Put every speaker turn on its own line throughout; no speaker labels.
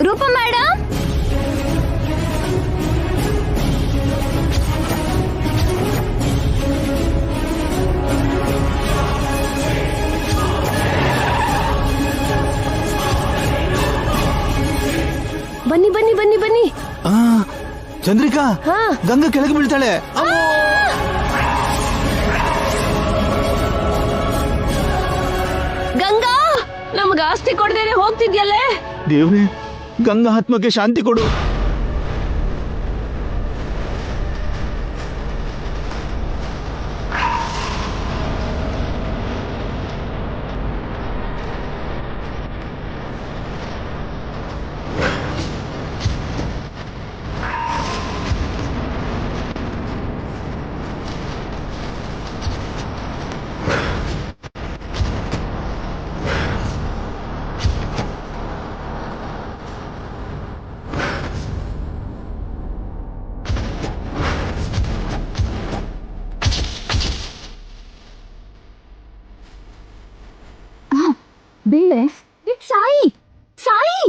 Roopa madam,
ಬನ್ನಿ ಬನ್ನಿ ಬನ್ನಿ ಬನ್ನಿ.
ಚಂದ್ರಿಕಾ, ಗಂಗಾ ಕೆಳಗೆ ಬೀಳ್ತಾಳೆ.
ಗಂಗಾ, ನಮ್ಗೆ ಆಸ್ತಿ ಕೊಡದೇನೆ ಹೋಗ್ತಿದ್ಯಲ್ಲೇ.
ದೇವ್ರೆ, ಗಂಗಾ ಆತ್ಮಕ್ಕೆ ಶಾಂತಿ ಕೊಡು.
ಬೀಳೆ ಸಾಯಿ ಸಾಯಿ.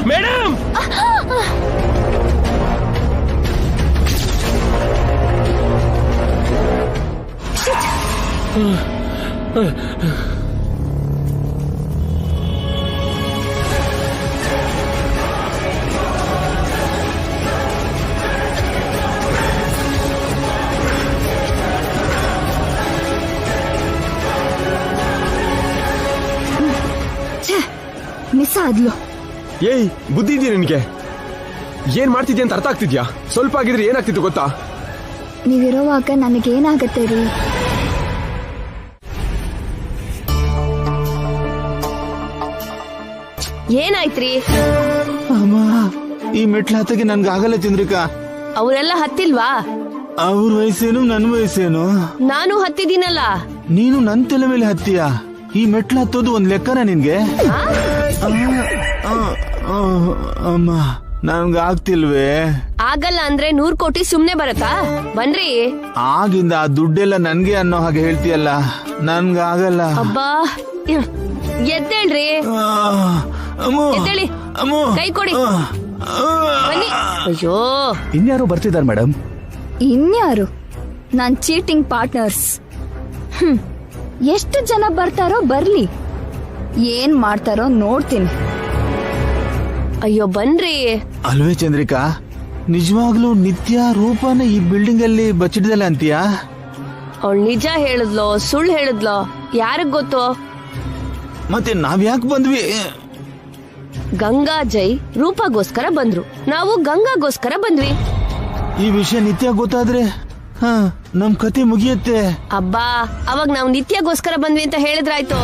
ಮೇಡಮ್,
ಮಿಸ್ ಆದ್ಲು.
ಏಯ್, ಬುದ್ಧಿ ಇದೆಯಾ ನಿನ್ಗೆ? ಏನ್ ಮಾಡ್ತಿದ್ಯಾ ಅಂತ ಅರ್ಥ ಆಗ್ತಿದ್ಯಾ? ಸ್ವಲ್ಪ ಆಗಿದ್ರೆ ಏನಾಗ್ತಿತ್ತು ಗೊತ್ತಾ?
ನೀವಿರೋವಾಗ ನನಗೇನಾಗತ್ತೆ ರೀ?
ಏನಾಯ್ತ್ರಿ?
ಅಮ್ಮ, ಈ ಮೆಟ್ಲು ಹತ್ತಕ್ಕೆ ನನ್ಗೆ ಆಗಲ್ಲ ಚಂದ್ರಿಕಾ.
ಅವರೆಲ್ಲ ಹತ್ತಿಲ್ವಾ?
ಅವ್ರ ವಯಸ್ಸೇನು, ನನ್ ವಯಸ್ಸೇನು?
ನಾನು ಹತ್ತಿದ್ದೀನಲ್ಲ.
ನೀನು ನನ್ ತಲೆ ಮೇಲೆ ಹತ್ತೀಯ? ಈ ಮೆಟ್ಲು ಹತ್ತೋದು ಒಂದ್ ಲೆಕ್ಕನ ನಿನ್ಗೆ? ಅಮ್ಮ, ನನ್ಗ ಆಗ್ತಿಲ್ವೇ?
ಆಗಲ್ಲ ಅಂದ್ರೆ 100 ಕೋಟಿ ಸುಮ್ನೆ ಬರತ್ತಾ? ಬನ್ರಿ.
ಆಗಿಂದ ಆ ದುಡ್ಡೆಲ್ಲ ನನ್ಗೆ ಅನ್ನೋ ಹಾಗೆ ಹೇಳ್ತೀಯಲ್ಲ, ನನ್ಗಾಗಲ್ಲ.
ಅಬ್ಬಾ, ಎದ್ದೇಳ್ರಿ. ಎದ್ದೇಳಿ, ಕೈ ಕೊಡಿ. ಬನ್ನಿ. ಅಯ್ಯೋ,
ಇನ್ಯಾರು ಬರ್ತಿದಾರ ಮೇಡಮ್?
ಇನ್ಯಾರು? ನಾನ್ ಚೀಟಿಂಗ್ ಪಾರ್ಟ್ನರ್ಸ್. ಎಷ್ಟು ಜನ ಬರ್ತಾರೋ ಬರ್ಲಿ, ಏನ್ ಮಾಡ್ತಾರೋ ನೋಡ್ತೀನಿ.
ಅಯ್ಯೋ ಬನ್ರಿ.
ಅಲ್ವೇ ಚಂದ್ರಿಕಾ, ನಿಜವಾಗ್ಲೂ ನಿತ್ಯ ರೂಪನ ಈ ಬಿಲ್ಡಿಂಗ್ ಅಲ್ಲಿ ಬಚ್ಚಿಡ್ದಲ್ಲ ಅಂತೀಯಾ?
ಅವಳು ನಿಜ ಹೇಳಿದ್ಲೋ ಸುಳ್ಳು ಹೇಳಿದ್ಲೋ ಯಾರಿಗ್ ಗೊತ್ತು?
ಮತ್ತೆ ನಾವ್ ಯಾಕೆ ಬಂದ್ವಿ?
ಗಂಗಾ ಜೈ ರೂಪಗೋಸ್ಕರ ಬಂದ್ರು, ನಾವು ಗಂಗಾಗೋಸ್ಕರ ಬಂದ್ವಿ.
ಈ ವಿಷಯ ನಿತ್ಯ ಗೊತ್ತಾದ್ರೆ ನಮ್ ಕತೆ ಮುಗಿಯತ್ತೆ.
ಅಬ್ಬಾ, ಅವಾಗ ನಾವು ನಿತ್ಯಗೋಸ್ಕರ ಬಂದ್ವಿ ಅಂತ ಹೇಳಿದ್ರಾಯ್ತು.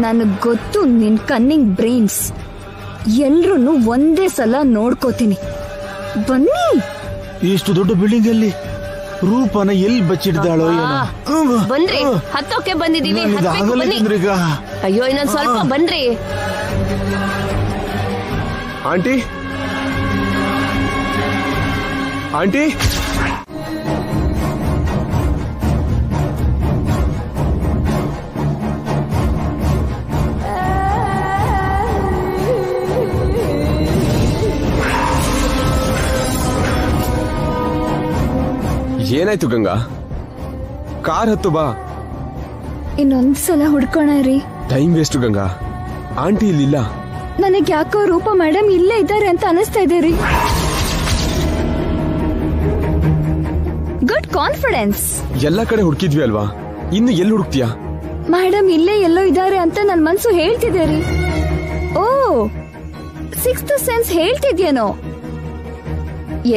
ನನಗ್ ಗೊತ್ತು ನಿನ್ ಕನ್ನಿಂಗ್ ಬ್ರೈನ್ಸ್. ಎಲ್ರೂ ಒಂದೇ ಸಲ ನೋಡ್ಕೋತೀನಿ. ಬನ್ನಿ.
ಇಷ್ಟು ದೊಡ್ಡ ಬಿಲ್ಡಿಂಗ್ ಅಲ್ಲಿ ರೂಪನ ಎಲ್ಲಿ ಬಚ್ಚಿಡ್ದಾಳೋ ಏನೋ.
ಬನ್ರಿ, ಹತ್ತೋಕೆ ಬಂದಿದೀವಿ. ಅಯ್ಯೋ, ಇನ್ನೊಂದ್ ಸ್ವಲ್ಪ ಬನ್ರಿ.
ಆಂಟಿ, ಆಂಟಿ, ಏನಾಯ್ತು ಗಂಗಾ? ಕಾರ್ ಹತ್ತು ಬಾ.
ಇನ್ನೊಂದ್ಸಲ ಹುಡ್ಕೋಣ ರೀ.
Time waste Ganga. ಆಂಟಿ ಇಲ್ಲಿಲ್ಲ.
ನನಗ್ ಯಾಕೋ ರೂಪ ಮೇಡಮ್ ಇಲ್ಲೇ ಇದ್ದಾರೆ ಅಂತ ಅನಿಸ್ತಾ ಇದೆ ರೀ. Good confidence.
ಎಲ್ಲ ಕಡೆ ಹುಡುಕಿದ್ವಿ ಅಲ್ವಾ, ಇನ್ನು ಎಲ್ಲಿ ಹುಡುಕ್ತೀಯಾ?
ಮೇಡಮ್ ಇಲ್ಲೇ ಎಲ್ಲೋ ಇದ್ದಾರೆ ಅಂತ ನನ್ ಮನ್ಸು ಹೇಳ್ತಿದೆ ರೀ. ಓ, 6th ಸೆನ್ಸ್ ಹೇಳ್ತಿದ್ಯೇನೋ?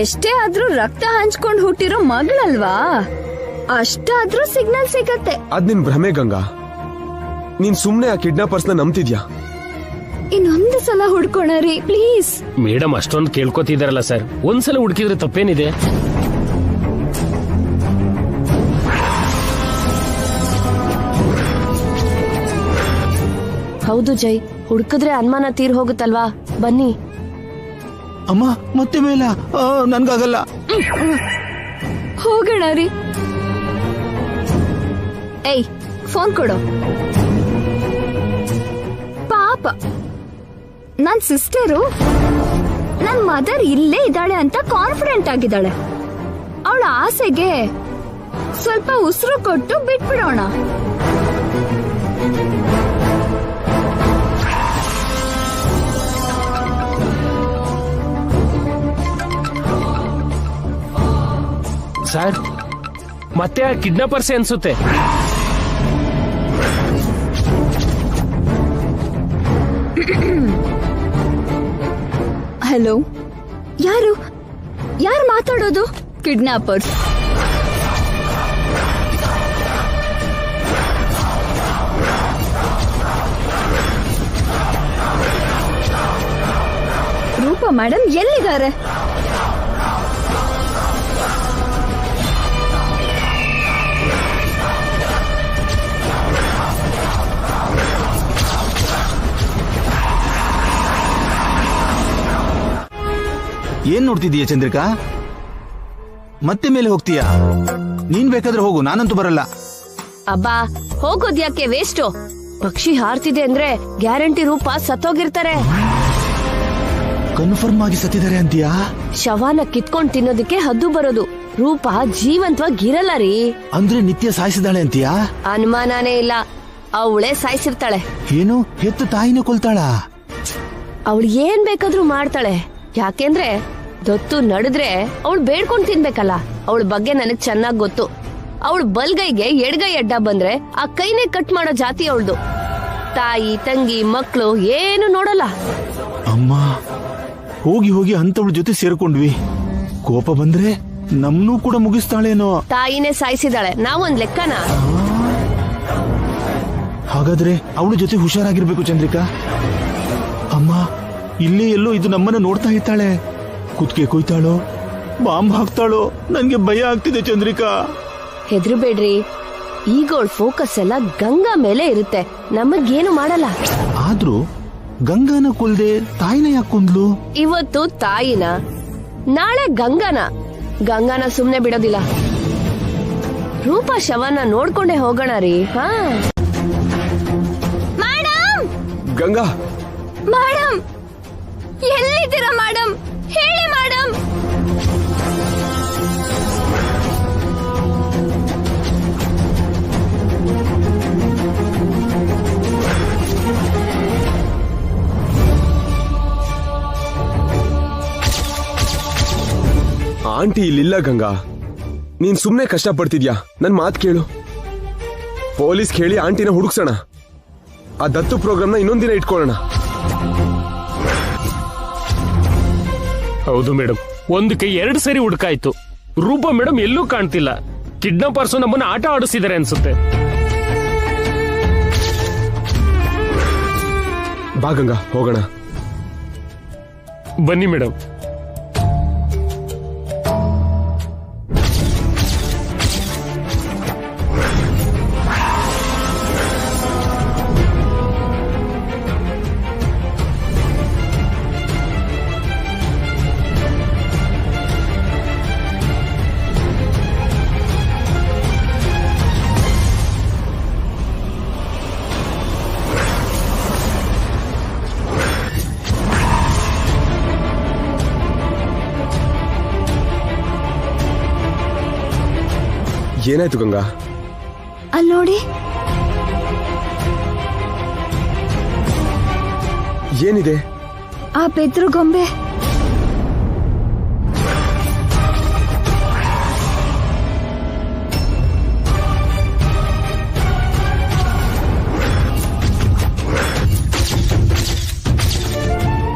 ಎಷ್ಟೇ ಆದ್ರೂ ರಕ್ತ ಹಂಚ್ಕೊಂಡ್ ಹುಟ್ಟಿರೋ ಮಗಳಲ್ವಾ, ಅಷ್ಟಾದ್ರೂ ಸಿಗ್ನಲ್ ಸಿಗತ್ತೆ.
ಅದ್ ನಿನ್ ಭ್ರಮೆ ಗಂಗಾ. ನೀನ್ ಸುಮ್ನೆ ಆ ಕಿಡ್ನಾಪರ್ಸ್ ನ ನಂಬ್ತಿದ್ಯಾ?
ಇನ್ನೊಂದು ಸಲ ಹುಡ್ಕೋಣ ರೀ ಪ್ಲೀಸ್.
ಮೇಡಮ್ ಅಷ್ಟೊಂದು ಕೇಳ್ಕೊತಿದಾರಲ್ಲ ಸರ್, ಒಂದ್ಸಲ ಹುಡುಕಿದ್ರೆ ತಪ್ಪೇನಿದೆ?
ಹೌದು ಜೈ, ಹುಡುಕಿದ್ರೆ ಅನುಮಾನ ತೀರ್ ಹೋಗುತ್ತಲ್ವಾ, ಬನ್ನಿ.
ಅಮ್ಮ ಮತ್ತೆ ಮೇಲ ನನ್ಗಾಗಲ್ಲ.
ಹೋಗೋಣ ರೀ. ಏಯ್ ಫೋನ್ ಕೊಡು. ಪಾಪ ನನ್ ಸಿಸ್ಟರು ನನ್ ಮದರ್ ಇಲ್ಲೇ ಇದ್ದಾಳೆ ಅಂತ ಕಾನ್ಫಿಡೆಂಟ್ ಆಗಿದ್ದಾಳೆ. ಅವಳ ಆಸೆಗೆ ಸ್ವಲ್ಪ ಉಸಿರು ಕೊಟ್ಟು ಬಿಟ್ಬಿಡೋಣ.
ಸರ್, ಮತ್ತೆ ಆ ಕಿಡ್ನಾಪರ್ಸೆ ಅನ್ಸುತ್ತೆ.
ಹಲೋ, ಯಾರು ಮಾತಾಡೋದು? ಕಿಡ್ನಾಪರ್ಸ್? ರೂಪಾ ಮೇಡಮ್ ಎಲ್ಲಿದ್ದಾರೆ?
ಏನ್ ನೋಡ್ತಿದೀಯ ಚಂದ್ರಿಕಾ? ಮತ್ತೆ ಮೇಲೆ ಹೋಗ್ತೀಯಾ? ನೀನ್ ಬೇಕಾದ್ರೆ ಹೋಗು, ನಾನಂತೂ ಬರಲ್ಲ.
ಅಬ್ಬಾ, ಹೋಗೋದ್ಯಾಕೆ ವೇಸ್ಟು? ಪಕ್ಷಿ ಹಾರ್ತಿದೆ ಅಂದ್ರೆ ಗ್ಯಾರಂಟಿ ರೂಪ ಸತ್ತೋಗಿರ್ತಾರೆ.
ಕನ್ಫರ್ಮ್ ಆಗಿ ಸತ್ತಿದ್ದಾರೆ ಅಂತೀಯಾ?
ಶವಾನ ಕಿತ್ಕೊಂಡ್ ತಿನ್ನೋದಕ್ಕೆ ಹದ್ದು ಬರೋದು. ರೂಪ ಜೀವಂತವಾಗಿರಲ್ಲ ರೀ.
ಅಂದ್ರೆ ನಿತ್ಯ ಸಾಯಿಸಿದಾಳೆ ಅಂತೀಯಾ?
ಅನುಮಾನನೇ ಇಲ್ಲ, ಅವಳೇ ಸಾಯಿಸಿರ್ತಾಳೆ.
ಏನು, ಹೆತ್ತ ತಾಯಿನ ಕೊಲ್ತಾಳ?
ಅವಳು ಏನ್ ಬೇಕಾದ್ರೂ ಮಾಡ್ತಾಳೆ. ಯಾಕೆಂದ್ರೆ ದತ್ತು ನಡೆದ್ರೆ ಅವಳು ಬೇಡ್ಕೊಂಡ್ ತಿನ್ಬೇಕಲ್ಲ. ಅವಳ ಬಗ್ಗೆ ನನಗ್ ಚೆನ್ನಾಗ್ ಗೊತ್ತು. ಅವಳು ಬಲ್ಗೈಗೆ ಎಡ್ಗೈ ಅಡ್ಡ ಬಂದ್ರೆ ಆ ಕೈನೇ ಕಟ್ ಮಾಡೋ ಜಾತಿ ಅವಳ್ದು. ತಾಯಿ ತಂಗಿ ಮಕ್ಳು ಏನು ನೋಡಲ್ಲ.
ಅಮ್ಮ, ಹೋಗಿ ಹೋಗಿ ಅಂತವಳ ಜೊತೆ ಸೇರ್ಕೊಂಡ್ವಿ. ಕೋಪ ಬಂದ್ರೆ ನಮ್ನೂ ಕೂಡ ಮುಗಿಸ್ತಾಳೇನೋ.
ತಾಯಿನೇ ಸಾಯಿಸಿದಾಳೆ, ನಾವೊಂದ್ ಲೆಕ್ಕನ?
ಹಾಗಾದ್ರೆ ಅವಳ ಜೊತೆ ಹುಷಾರಾಗಿರ್ಬೇಕು ಚಂದ್ರಿಕಾ. ಅಮ್ಮ, ಇಲ್ಲೇ ಎಲ್ಲೋ ಇದು ನಮ್ಮನ್ನ ನೋಡ್ತಾ ಇರ್ತಾಳೆ. ಕುತ್ಕೆ ಕೊಯ್ತಾಳೋ, ಬಾಂಬ್ ಹಾಕ್ತಾಳೋ, ನನ್ಗೆ ಭಯ ಆಗ್ತಿದೆ ಚಂದ್ರಿಕಾ.
ಹೆದ್ರಬೇಡ್ರಿ, ಈಗ ಅವಳ ಫೋಕಸ್ ಎಲ್ಲ ಗಂಗಾ ಮೇಲೆ ಇರುತ್ತೆ. ನಮಗೇನು ಮಾಡಲ್ಲ.
ಆದ್ರೂ ಗಂಗಾನ ಕೊಲ್ದೆ ತಾಯಿನ ಯಾಕೆ ಕೊಂದ್ಲು?
ಇವತ್ತು ತಾಯಿನ, ನಾಳೆ ಗಂಗಾನ. ಗಂಗಾನ ಸುಮ್ನೆ ಬಿಡೋದಿಲ್ಲ. ರೂಪಾ ಶವನ ನೋಡ್ಕೊಂಡೇ ಹೋಗೋಣ ರೀ. ಹಾ
ಗಂಗಾ
ಮೇಡಮ್, ಎಲ್ಲಿದ್ದೀರಾ ಮೇಡಮ್? ಹೇಳಿ ಮೇಡಮ್.
ಆಂಟಿ ಇಲ್ಲಿಲ್ಲ ಗಂಗಾ. ನೀನ್ ಸುಮ್ನೆ ಕಷ್ಟ ಪಡ್ತಿದ್ಯಾ? ನನ್ ಮಾತ್ ಕೇಳು. ಪೊಲೀಸ್ ಕೇಳಿ ಆಂಟಿನ ಹುಡುಕ್ಸೋಣ. ಆ ದತ್ತು ಪ್ರೋಗ್ರಾಮ್ನ ಇನ್ನೊಂದಿನ ಇಟ್ಕೊಳ್ಳೋಣ.
ಹೌದು ಮೇಡಮ್, ಒಂದಕ್ಕೆ 2 ಸರಿ ಹುಡುಕಾಯ್ತು. ರೂಪಾ ಮೇಡಮ್ ಎಲ್ಲೂ ಕಾಣ್ತಿಲ್ಲ. ಕಿಡ್ನಾಪರ್ಸು ನಮ್ಮನ್ನ ಆಟ ಆಡಿಸಿದ್ದಾರೆ ಅನ್ಸುತ್ತೆ.
ಬಾ ಗಂಗಾ, ಹೋಗೋಣ.
ಬನ್ನಿ ಮೇಡಮ್.
ಏನಾಯ್ತು ಗಂಗಾ?
ಅಲ್ಲಿ ನೋಡಿ.
ಏನಿದೆ?
ಆ ಬೆದ್ರು ಗೊಂಬೆ.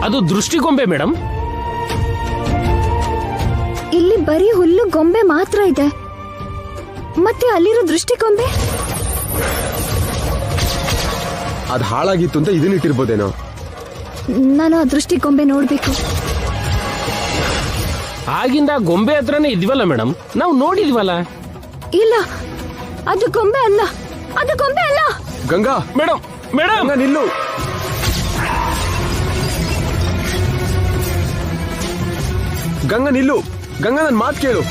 ಅದು ದೃಷ್ಟಿಗೊಂಬೆ ಮೇಡಮ್.
ಬರೀ ಹುಲ್ಲು ಗೊಂಬೆ ಮಾತ್ರ ಇದೆ. ಮತ್ತೆ ಅಲ್ಲಿರೋ ದೃಷ್ಟಿಗೊಂಬೆ
ಅದ್ ಹಾಳಾಗಿತ್ತು ಅಂತ ಇದನ್ನಿಟ್ಟಿರ್ಬೋದೇನೋ.
ನಾನು ಆ ದೃಷ್ಟಿಗೊಂಬೆ ನೋಡ್ಬೇಕು.
ಆಗಿಂದ ಗೊಂಬೆ ಹತ್ರನೇ ಇದ್ವಲ್ಲ ಮೇಡಮ್, ನಾವು ನೋಡಿದ್ವಲ್ಲ.
ಇಲ್ಲ, ಅದು ಗೊಂಬೆ ಅಲ್ಲ, ಅದು ಗೊಂಬೆ ಅಲ್ಲ.
ಗಂಗಾ
ಮೇಡಮ್ ಮೇಡಮ್
ಗಂಗಾ ನಿಲ್ಲು. ಗಂಗಾ ನಿಲ್ಲು. ಗಂಗಾ ನನ್ ಮಾತು ಕೇಳು.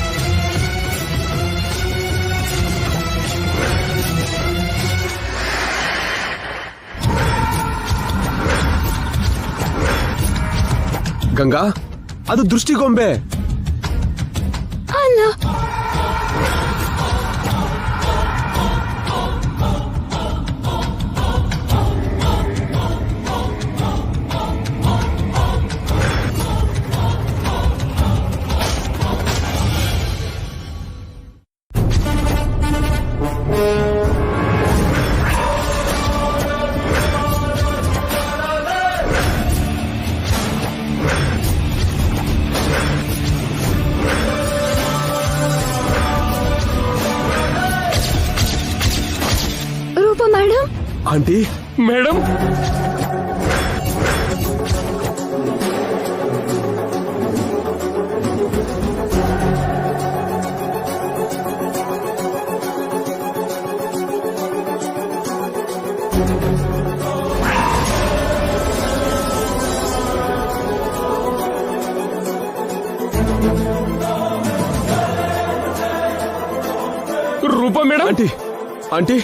ಗಂಗಾ, ಅದು ದೃಷ್ಟಿಗೊಂಬೆ
ಅಲ್ಲ. ರೂಪ ಮೇಡಮ್.
ಆಂಟಿ.
ಮೇಡಮ್ ರೂಪ ಮೇಡಮ್.
ಆಂಟಿ ಆಂಟಿ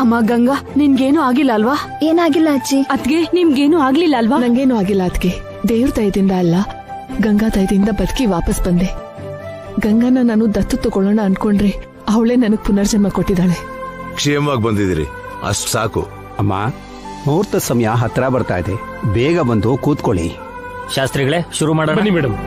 ಅಮ್ಮ ಗಂಗಾ, ನಿನ್ಗೇನು ಆಗಿಲ್ಲ ಅಲ್ವಾ?
ಏನಾಗಿಲ್ಲ ಅಜ್ಜಿ.
ಅದ್ಗೆ ನಿಮ್ಗೇನು ಆಗ್ಲಿಲ್ಲ ಅಲ್ವಾ?
ನಂಗೇನು ಆಗಿಲ್ಲ ಅದ್ಕೆ. ದೇವ್ರ ದಯದಿಂದ ಅಲ್ಲ, ಗಂಗಾ ದಯದಿಂದ ಬದುಕಿ ವಾಪಸ್ ಬಂದೆ. ಗಂಗಾನ ನಾನು ದತ್ತು ತಗೊಳ್ಳೋಣ ಅನ್ಕೊಂಡ್ರೆ ಅವಳೇ ನನಗ್ ಪುನರ್ಜನ್ಮ ಕೊಟ್ಟಿದ್ದಾಳೆ.
ಕ್ಷೇಮವಾಗಿ ಬಂದಿದ್ದೀರಿ, ಅಷ್ಟು ಸಾಕು.
ಅಮ್ಮ, ಮುಹೂರ್ತ ಸಮಯ ಹತ್ರ ಬರ್ತಾ ಇದೆ, ಬೇಗ ಬಂದು ಕೂತ್ಕೊಳ್ಳಿ.
ಶಾಸ್ತ್ರಿಗಳೇ, ಶುರು ಮಾಡೋಣ.
ಬನ್ನಿ ಮೇಡಮ್.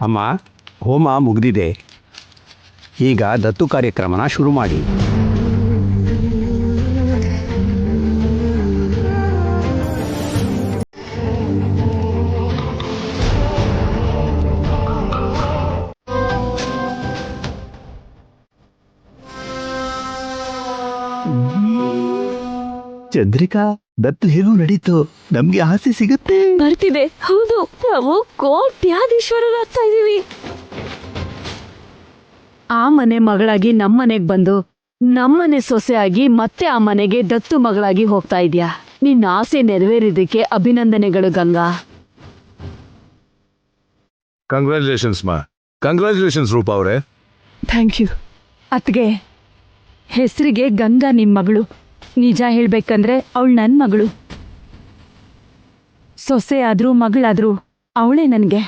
ಅಮ್ಮ, ಹೋಮ ಮುಗ್ದಿದೆ, ಈಗ ದತ್ತು ಕಾರ್ಯಕ್ರಮನ ಶುರು ಮಾಡಿ.
ಚಂದ್ರಿಕಾ, ದತ್ತು ಹೇಗೂ ನಡೀತು? ನಮ್ಗೆ ಆಸೆ ಸಿಗುತ್ತೆ.
ಬರ್ತಿದೆ. ಹೌದು, ನಾವು ಕೋಟ್ಯಾಧೀಶ್ವರರಾಗ್ತಾ ಇದೀವಿ.
ಆ ಮನೆ ಮಗಳಾಗಿ ನಮ್ಮನೆಗ್ ಬಂದು ನಮ್ಮನೆ ಸೊಸೆಯಾಗಿ ಮತ್ತೆ ಆ ಮನೆಗೆ ದತ್ತು ಮಗಳಾಗಿ ಹೋಗ್ತಾ ಇದ್ಯಾ. ನಿನ್ನ ಆಸೆ ನೆರವೇರಿದ್ದಕ್ಕೆ ಅಭಿನಂದನೆಗಳು ಗಂಗಾ.
ಕಂಗ್ರ್ಯಾಚುಲೇಷನ್ಸ್ ಮಾ. ಕಂಗ್ರ್ಯಾಚುಲೇಷನ್ಸ್ ರೂಪಾ ಅವರೇ.
Thank you.
ಅತ್ಗೆ, ಹೆಸರಿಗೆ ಗಂಗಾ ನಿಮ್ ಮಗಳು. ನಿಜ ಹೇಳ್ಬೇಕಂದ್ರೆ ಅವಳು ನನ್ ಮಗಳು. ಸೊಸೆ ಆದ್ರೂ ಮಗಳಾದ್ರೂ ಅವಳೇ ನನ್ಗೆ.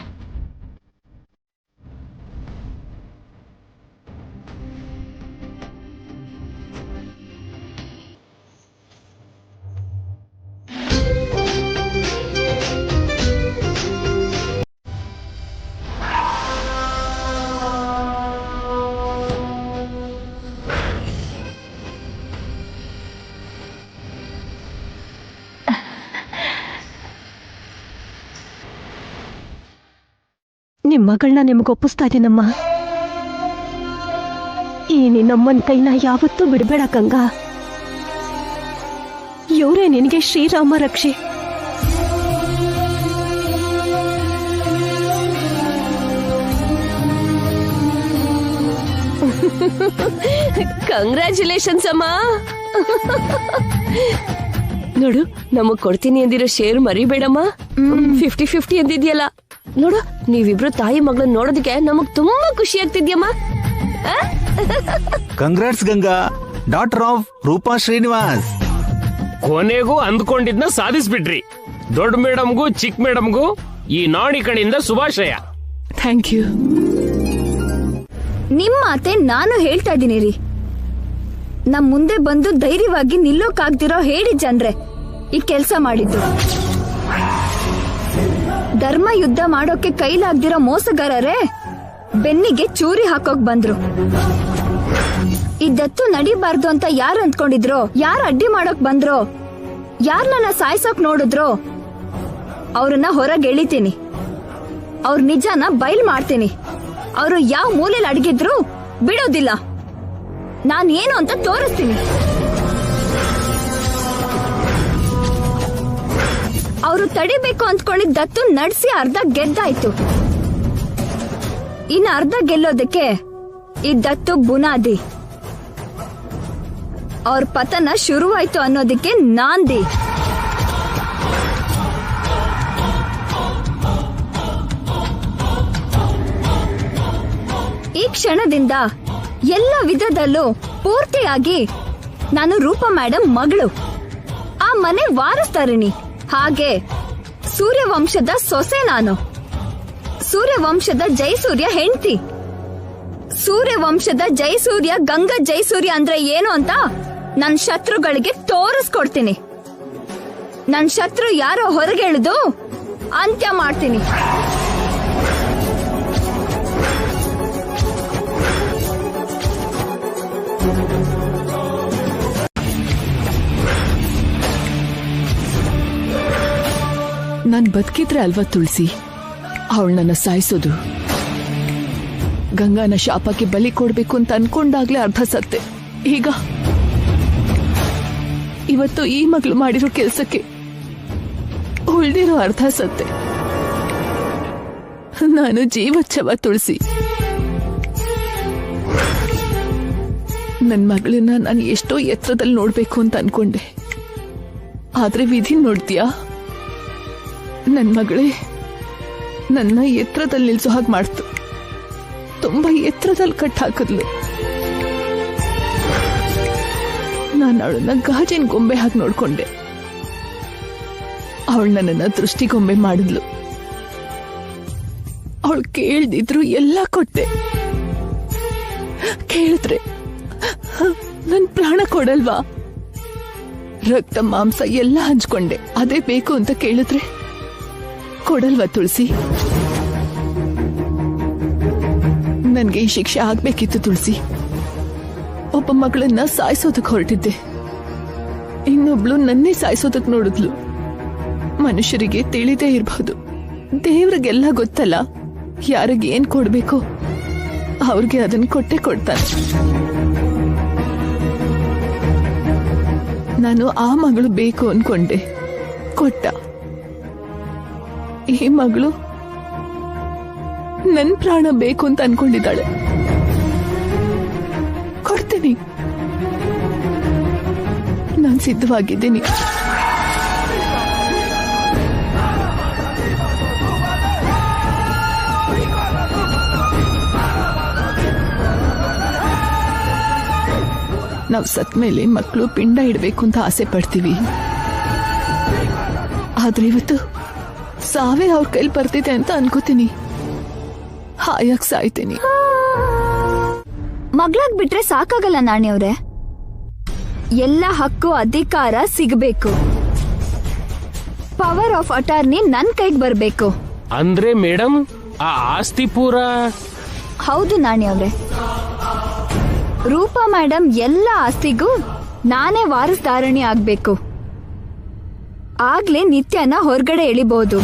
ನಿಮ್ ಮಗಳನ್ನ ನಿಮ್ಗೆ ಒಪ್ಪಿಸ್ತಾ ಇದೀನಮ್ಮ. ಈ ನಿನ್ನಮ್ಮನ ಕೈನ ಯಾವತ್ತೂ ಬಿಡಬೇಡ ಗಂಗಾ. ಇವರೇ ನಿನಗೆ ಶ್ರೀರಾಮ ರಕ್ಷೆ. ಕಂಗ್ರ್ಯಾಚುಲೇಷನ್ಸ್ ಅಮ್ಮ. ನೋಡು, ನಮಗ್ ಕೊಡ್ತೀನಿ ಅಂದಿರೋ ಶೇರ್ ಮರಿಬೇಡಮ್ಮ. 50-50 ಅಂದಿದ್ಯಲ್ಲ. ನೋಡು, ನೀವಿಬ್ರು ತಾಯಿ ಮಗಳನ್ನ ನೋಡೋದಕ್ಕೆ ನಮಗ್ ತುಂಬಾ ಖುಷಿ ಆಗ್ತಿದ್ಯಮ್ಮ.
Congrats Ganga, daughter of Roopa Srinivas.
ಕೊನೆಗೂ ಅಂದ್ಕೊಂಡಿದ್ನ ಸಾಧಿಸ್ಬಿಟ್ರಿ. ದೊಡ್ಡ ಮೇಡಮ್ಗೂ ಚಿಕ್ಕ ಮೇಡಮ್ಗೂ ಈ ನಾಡಿ ಕಡೆಯಿಂದ ಶುಭಾಶಯ.
Thank you.
ನಿಮ್ ಮಾತೆ ನಾನು ಹೇಳ್ತಾ ಇದೀನಿ ರೀ. ನಮ್ ಮುಂದೆ ಬಂದು ಧೈರ್ಯವಾಗಿ ನಿಲ್ಲೋಕಾಗ್ದಿರೋ ಹೇಳಿ ಜನ್ರೆ ಈ ಕೆಲ್ಸ ಮಾಡಿದ್ದು. ಧರ್ಮ ಯುದ್ಧ ಮಾಡೋಕೆ ಕೈಲಾಗ್ದಿರೋ ಮೋಸಗಾರರೇ ಬೆನ್ನಿಗೆ ಚೂರಿ ಹಾಕೋಕ್ ಬಂದ್ರು. ಈ ದತ್ತು ನಡಿಬಾರ್ದು ಅಂತ ಯಾರು ಅಂದ್ಕೊಂಡಿದ್ರೋ, ಯಾರು ಅಡ್ಡಿ ಮಾಡೋಕ್ ಬಂದ್ರೋ, ಯಾರ್ ನನ್ನ ಸಾಯ್ಸೋಕ್ ನೋಡಿದ್ರೋ ಅವ್ರನ್ನ ಹೊರಗೆ ಎಳಿತೀನಿ. ಅವ್ರ ನಿಜಾನ ಬಯಲ್ ಮಾಡ್ತೀನಿ. ಅವರು ಯಾವ ಮೂಲೆಯಲ್ಲಿ ಅಡಗಿದ್ರು ಬಿಡೋದಿಲ್ಲ. ನಾನ್ ಏನು ಅಂತ ತೋರಿಸ್ತೀನಿ. ಅವರು ತಡಿಬೇಕು ಅಂದ್ಕೊಂಡಿದ್ದ ದತ್ತು ನಡೆಸಿ ಅರ್ಧ ಗೆದ್ದಾಯ್ತು. ಇನ್ನು ಅರ್ಧ ಗೆಲ್ಲೋದಕ್ಕೆ ಈ ದತ್ತು ಬುನಾದಿ. ಅವ್ರ ಪತನ ಶುರುವಾಯ್ತು ಅನ್ನೋದಕ್ಕೆ ನಾಂದಿ. ಈ ಕ್ಷಣದಿಂದ ಎಲ್ಲ ವಿಧದಲ್ಲೂ ಪೂರ್ತಿಯಾಗಿ ನಾನು ರೂಪಾ ಮೇಡಮ್ ಮಗಳು, ಆ ಮನೆ ವಾರಸ್ದಾರಿಣಿ. ಹಾಗೆ ಸೂರ್ಯವಂಶದ ಸೊಸೆ ನಾನು. ಸೂರ್ಯವಂಶದ ಜಯಸೂರ್ಯ ಹೆಂಡತಿ. ಸೂರ್ಯವಂಶದ ಜಯಸೂರ್ಯ ಗಂಗಾ ಜಯಸೂರ್ಯ ಅಂದ್ರೆ ಏನು ಅಂತ ನನ್ ಶತ್ರುಗಳಿಗೆ ತೋರಿಸ್ಕೊಡ್ತೀನಿ. ನನ್ ಶತ್ರು ಯಾರೋ ಹೊರಗೆಳೆದು ಅಂತ್ಯ ಮಾಡ್ತೀನಿ.
ನಾನ್ ಬದುಕಿದ್ರೆ ಅಲ್ವಾ ತುಳಸಿ ಅವಳು ನನ್ನ ಸಾಯಿಸೋದು. ಗಂಗಾನ ಶಾಪಕ್ಕೆ ಬಲಿ ಕೊಡ್ಬೇಕು ಅಂತ ಅನ್ಕೊಂಡಾಗ್ಲೇ ಅರ್ಧ ಸತ್ತೆ. ಈಗ ಇವತ್ತು ಈ ಮಗಳು ಮಾಡಿರೋ ಕೆಲ್ಸಕ್ಕೆ ಉಳ್ದಿರೋ ಅರ್ಧ ಸತ್ತೆ. ನಾನು ಜೀವಚ್ಛವ ತುಳಸಿ. ನನ್ ಮಗಳನ್ನ ನಾನು ಎಷ್ಟೋ ಎತ್ತರದಲ್ಲಿ ನೋಡ್ಬೇಕು ಅಂತ ಅನ್ಕೊಂಡೆ. ಆದ್ರೆ ವಿಧಿ ನೋಡ್ತೀಯಾ, ನನ್ ಮಗಳೇ ನನ್ನ ಎತ್ತರದಲ್ಲಿ ನಿಲ್ಸೋ ಹಾಗೆ ಮಾಡ್ತು. ತುಂಬಾ ಎತ್ತರದಲ್ಲಿ ಕಟ್ ಹಾಕಿದ್ಲು. ನಾನು ಅವಳನ್ನ ಗಾಜಿನ ಗೊಂಬೆ ಹಾಕಿ ನೋಡ್ಕೊಂಡೆ. ಅವಳು ನನ್ನನ್ನ ದೃಷ್ಟಿಗೊಂಬೆ ಮಾಡಿದ್ಲು. ಅವಳು ಕೇಳ್ದಿದ್ರು ಎಲ್ಲ ಕೊಟ್ಟೆ. ಕೇಳಿದ್ರೆ ನನ್ ಪ್ರಾಣ ಕೊಡಲ್ವಾ? ರಕ್ತ ಮಾಂಸ ಎಲ್ಲ ಹಂಚ್ಕೊಂಡೆ. ಅದೇ ಬೇಕು ಅಂತ ಕೇಳಿದ್ರೆ ಕೊಡಲ್ವಾ ತುಳಸಿ? ನನ್ಗೆ ಈ ಶಿಕ್ಷೆ ಆಗ್ಬೇಕಿತ್ತು ತುಳಸಿ. ಒಬ್ಬ ಮಗಳನ್ನ ಸಾಯಿಸೋದಕ್ ಹೊರಟಿದ್ದೆ, ಇನ್ನೊಬ್ಳು ನನ್ನೇ ಸಾಯಿಸೋದಕ್ ನೋಡಿದ್ಲು. ಮನುಷ್ಯರಿಗೆ ತಿಳಿದೇ ಇರಬಹುದು, ದೇವ್ರಿಗೆಲ್ಲ ಗೊತ್ತಲ್ಲ ಯಾರಿಗೆ ಏನ್ ಕೊಡ್ಬೇಕು, ಅವ್ರಿಗೆ ಅದನ್ನ ಕೊಟ್ಟೆ ಕೊಡ್ತಾನೆ. ನಾನು ಆ ಮಗಳು ಬೇಕು ಅನ್ಕೊಂಡೆ, ಕೊಟ್ಟ. ಈ ಮಗಳು ನನ್ ಪ್ರಾಣ ಬೇಕು ಅಂತ ಅನ್ಕೊಂಡಿದ್ದಾಳೆ. ಕೊಡ್ತೀನಿ, ನಾನ್ ಸಿದ್ಧವಾಗಿದ್ದೀನಿ. ನಾವು ಸತ್ ಮೇಲೆ ಮಕ್ಕಳು ಪಿಂಡ ಇಡಬೇಕು ಅಂತ ಆಸೆ ಪಡ್ತೀವಿ. ಆದ್ರೆ ಇವತ್ತು ಸಾವೇ ಅವ್ರ ಕೈಲಿ ಬರ್ತಿದೆ ಅಂತ ಅನ್ಕೋತೀನಿ. ಹಾಯಾಗ್ ಸಾಯ್ತೀನಿ.
ಮಗ್ಳಾಗ್ ಬಿಟ್ರೆ ಸಾಕಾಗಲ್ಲ ನಾಣಿಯವ್ರೆ. ಎಲ್ಲ ಹಕ್ಕು ಅಧಿಕಾರ ಸಿಗಬೇಕು. ಪವರ್ ಆಫ್ ಅಟಾರ್ನಿ ನನ್ ಕೈಗೆ ಬರ್ಬೇಕು.
ಅಂದ್ರೆ ಮೇಡಮ್ ಆ ಆಸ್ತಿ ಪೂರ?
ಹೌದು ನಾಣಿಯವ್ರೆ. ರೂಪಾ ಮೇಡಮ್ ಎಲ್ಲ ಆಸ್ತಿಗೂ ನಾನೇ ವಾರಸ್ದಾರಣಿ ಆಗ್ಬೇಕು. ಆಗ್ಲೇ ನಿತ್ಯನ ಹೊರಗಡೆ ಎಳಿಬಹುದು.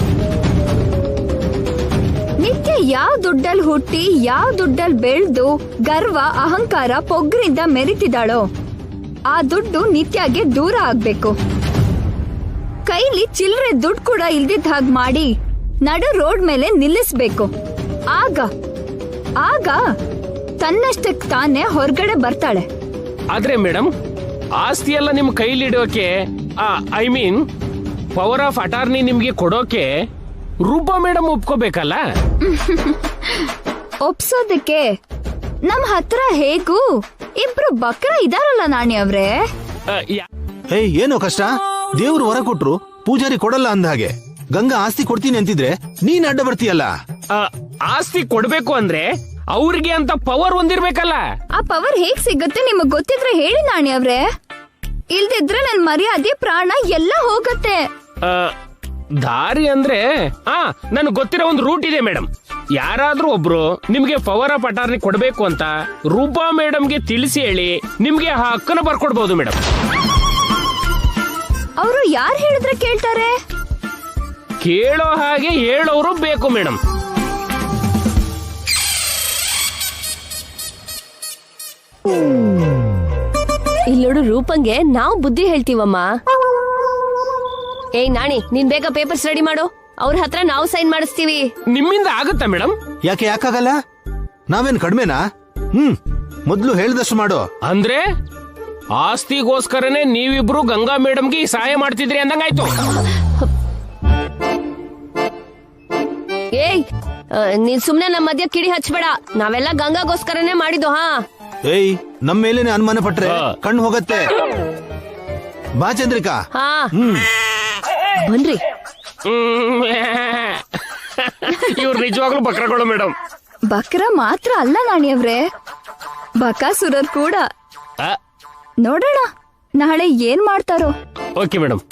ನಿತ್ಯ ಯಾವ ದುಡ್ಡಲ್ಲಿ ಹುಟ್ಟಿ ಯಾವ ದುಡ್ಡಲ್ಲಿ ಬೆಳೆದು ಗರ್ವ ಅಹಂಕಾರ ಪೊಗ್ರಿಂದ ಮೆರಿತಿದ್ದಾಳೋ ಆ ದುಡ್ಡು ನಿತ್ಯಗೆ ದೂರ ಆಗ್ಬೇಕು. ಕೈಲಿ ಚಿಲ್ಲರೆ ದುಡ್ಡು ಕೂಡ ಇಲ್ದಿದ್ದ ಹಾಗೆ ಮಾಡಿ ನಡು ರೋಡ್ ಮೇಲೆ ನಿಲ್ಲಿಸ್ಬೇಕು. ಆಗ ತನ್ನಷ್ಟಕ್ಕೆ ತಾನೇ ಹೊರಗಡೆ ಬರ್ತಾಳೆ.
ಆದ್ರೆ ಮೇಡಮ್, ಆಸ್ತಿ ಎಲ್ಲ ನಿಮ್ ಕೈಲಿಡೋಕೆ, I mean power of attorney ನಿಮ್ಗೆ ಕೊಡೋಕೆ ರೂಪಾ ಮೇಡಮ್ ಒಪ್ಕೋಬೇಕಲ್ಲ?
ಒಪ್ಸೋದಕ್ಕೆ ನಮ್ ಹತ್ರ ಹೇಗೂ ಇಬ್ರು ಬಕ್ರ ಇದಾರಲ್ಲ ನಾಣಿ ಅವ್ರೆ.
ಏಯ್, ಏನೋ ಕಷ್ಟ? ದೇವ್ರು ವರ ಕೊಟ್ರು, ಪೂಜಾರಿ ಕೊಡಲ್ಲ ಅಂದ ಹಾಗೆ. ಗಂಗಾ ಆಸ್ತಿ ಕೊಡ್ತೀನಿ ಅಂತಿದ್ರೆ ನೀನ್ ಅಡ್ಡ ಬರ್ತೀಯಲ್ಲ.
ಆಸ್ತಿ ಕೊಡ್ಬೇಕು ಅಂದ್ರೆ ಅವ್ರಿಗೆ ಅಂತ ಪವರ್ ಹೊಂದಿರ್ಬೇಕಲ್ಲ.
ಆ ಪವರ್ ಹೇಗ್ ಸಿಗುತ್ತೆ ನಿಮಗ್ ಗೊತ್ತಿದ್ರೆ ಹೇಳಿ ನಾಣಿ ಅವ್ರೆ. ಇಲ್ದಿದ್ರೆ ನನ್ ಮರ್ಯಾದೆ, ಪ್ರಾಣ ಎಲ್ಲ ಹೋಗತ್ತೆ.
ದಾರಿ ಅಂದ್ರೆ ನನ್ಗೆ ಗೊತ್ತಿರೋ ಒಂದು ರೂಟ್ ಇದೆ ಮೇಡಮ್. ಯಾರಾದ್ರೂ ಒಬ್ರು ನಿಮ್ಗೆ ಪವರ್ ಆಫ್ ಅಟಾರ್ನಿ ಕೊಡ್ಬೇಕು ಅಂತ ರೂಪಾ ಮೇಡಮ್ಗೆ ತಿಳಿಸಿ ಹೇಳಿ ನಿಮ್ಗೆ ಆ ಹಕ್ಕನ್ನ ಬರ್ಕೊಡ್ಬಹುದು ಮೇಡಮ್.
ಅವರು ಯಾರು ಹೇಳಿದ್ರೆ ಕೇಳ್ತಾರೆ?
ಕೇಳೋ ಹಾಗೆ ಹೇಳೋರು ಬೇಕು ಮೇಡಮ್.
ಇಲ್ಲೋಡು, ರೂಪಂಗೆ ನಾವು ಬುದ್ಧಿ ಹೇಳ್ತೀವಮ್ಮ. ಏಯ್ ನಾಣಿ, ನೀನ್ ಬೇಗ ಪೇಪರ್ಸ್ ರೆಡಿ ಮಾಡು. ಅವ್ರ ಹತ್ರ ನಾವು ಸೈನ್ ಮಾಡಿಸ್ತೀವಿ.
ನಿಮ್ಮಿಂದ ಆಗುತ್ತಾ ಮೇಡಮ್?
ಯಾಕಾಗಲ್ಲ? ನಾವೇನ್ ಕಡಿಮೆನಾ? ಮೊದ್ಲು ಹೇಳ್ದಷ್ಟು ಮಾಡು.
ಅಂದ್ರೆ ಆಸ್ತಿಗೋಸ್ಕರನೇ ನೀವಿಬ್ರು ಗಂಗಾ ಮೇಡಮ್ಗೆ ಸಹಾಯ ಮಾಡ್ತಿದ್ರಿ ಅಂದಂಗಾಯ್ತು.
ಏಯ್, ನೀನ್ ಸುಮ್ನೆ ನಮ್ಮ ಮಧ್ಯ ಕಿಡಿ ಹಚ್ಬೇಡ. ನಾವೆಲ್ಲ ಗಂಗಾಗೋಸ್ಕರನೇ ಮಾಡಿದ್ದು.
ಏಯ್, ನಮ್ಮ ಮೇಲೇನೆ ಅನುಮಾನ ಪಟ್ರೆ ಕಣ್ಣು ಹೋಗತ್ತೆ. ಬಾ ಚಂದ್ರಿಕಾ.
ಬನ್ರಿ.
ಇವ್ರು ನಿಜವಾಗ್ಲೂ ಬಕ್ರಗಳು ಮೇಡಮ್.
ಬಕ್ರ ಮಾತ್ರ ಅಲ್ಲ ನಾಣಿಯವ್ರೆ, ಬಕಾಸುರರ್ ಕೂಡ. ನೋಡೋಣ ನಾಳೆ ಏನ್ ಮಾಡ್ತಾರೋ.
ಓಕೆ ಮೇಡಮ್,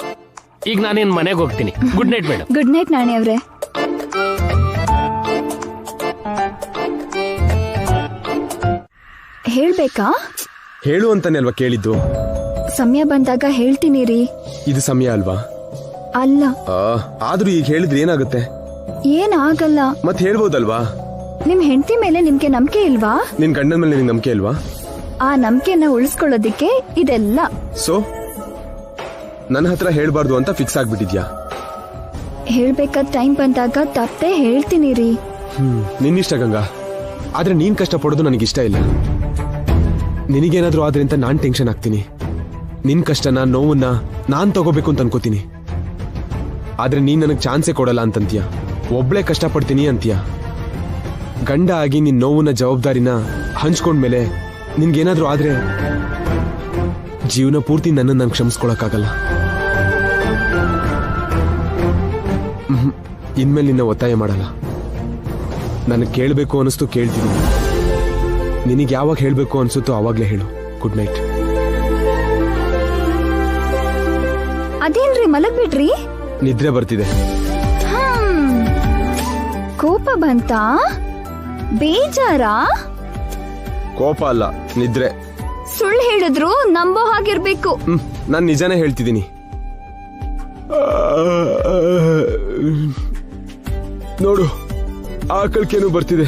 ಈಗ ನಾನೇನ್ ಮನೆಗೆ ಹೋಗ್ತೀನಿ. Good night madam.
Good night ನಾಣಿಯವ್ರೆ. ಹೇಳ್ಬೇಕಾ?
ಹೇಳು ಅಂತಾನೆ ಅಲ್ವಾ ಕೇಳಿದ್ದು.
ಸಮಯ ಬಂದಾಗ ಹೇಳ್ತೀನಿ ರೀ.
ಇದು ಸಮಯ ಅಲ್ವಾ?
ಅಲ್ಲ.
ಆದ್ರೂ ಈಗ ಹೇಳಿದ್ರೆ ಏನಾಗುತ್ತೆ?
ಏನಾಗಲ್ಲ.
ಮತ್ ಹೇಳ್ಬೋದಲ್ವಾ?
ನಿಮ್ ಹೆಂಡತಿ ಮೇಲೆ ನಿಮ್ಗೆ ನಂಬಿಕೆ ಇಲ್ವಾ?
ನಿನ್ ಗಂಡನ ಮೇಲೆ ನಿನ್ ನಂಬಿಕೆ ಇಲ್ವಾ?
ಆ ನಂಬಿಕೆನ ಉಳಿಸ್ಕೊಳ್ಳೋದಿಕ್ಕೆ ಇದೆಲ್ಲ.
ಸೊ ನನ್ನ ಹತ್ರ ಹೇಳ್ಬಾರ್ದು ಅಂತ ಫಿಕ್ಸ್ ಆಗ್ಬಿಟ್ಟಿದ್ಯಾ?
ಹೇಳ್ಬೇಕಾದ ಟೈಮ್ ಬಂದಾಗ ತಪ್ಪೇ ಹೇಳ್ತೀನಿ ರೀ.
ನಿನ್ನಿಷ್ಟ ಗಂಗಾ, ಆದ್ರೆ ನೀನ್ ಕಷ್ಟ ಪಡೋದು ನನಗಿಷ್ಟ ಇಲ್ಲ. ನಿನಗೇನಾದ್ರೂ ಆದ್ರೆ ಅಂತ ನಾನ್ ಟೆನ್ಷನ್ ಆಗ್ತೀನಿ. ನಿನ್ ಕಷ್ಟನ, ನೋವನ್ನ ನಾನ್ ತಗೋಬೇಕು ಅಂತ ಅನ್ಕೋತೀನಿ. ಆದ್ರೆ ನೀನ್ ನನಗ್ ಚಾನ್ಸೇ ಕೊಡಲ್ಲ ಅಂತಂತೀಯ. ಒಬ್ಳೆ ಕಷ್ಟಪಡ್ತೀನಿ ಅಂತೀಯ. ಗಂಡ ಆಗಿ ನಿನ್ ನೋವನ್ನ, ಜವಾಬ್ದಾರಿನ ಹಂಚ್ಕೊಂಡ್ಮೇಲೆ ನಿನ್ಗೇನಾದ್ರೂ ಆದ್ರೆ ಜೀವನ ಪೂರ್ತಿ ನನ್ನನ್ನು ನಾನು ಕ್ಷಮಿಸ್ಕೊಳಕ್ಕಾಗಲ್ಲ. ಇನ್ಮೇಲೆ ನಿನ್ನ ಒತ್ತಾಯ ಮಾಡಲ್ಲ. ನನಗೆ ಕೇಳಬೇಕು ಅನಿಸ್ತು ಕೇಳ್ತೀನಿ. ನಿನಗೆ ಯಾವಾಗ ಹೇಳಬೇಕು ಅನ್ಸುತ್ತೋ ಅವಾಗ್ಲೇ ಹೇಳು. Good night.
ಅದೇನ್ರಿ ಮಲಗ್ಬಿಟ್ರಿ?
ನಿದ್ರೆ ಬರ್ತಿದೆ.
ಕೋಪ ಬಂತಾ? ಬೇಜಾರಾ?
ಕೋಪ ಅಲ್ಲ, ನಿದ್ರೆ.
ಸುಳ್ಳು ಹೇಳಿದ್ರು ನಂಬೋ ಹಾಗಿರ್ಬೇಕು.
ನಾನ್ ನಿಜಾನೇ ಹೇಳ್ತಿದ್ದೀನಿ. ನೋಡು, ಆಕಳ್ಕೇನು ಬರ್ತಿದೆ.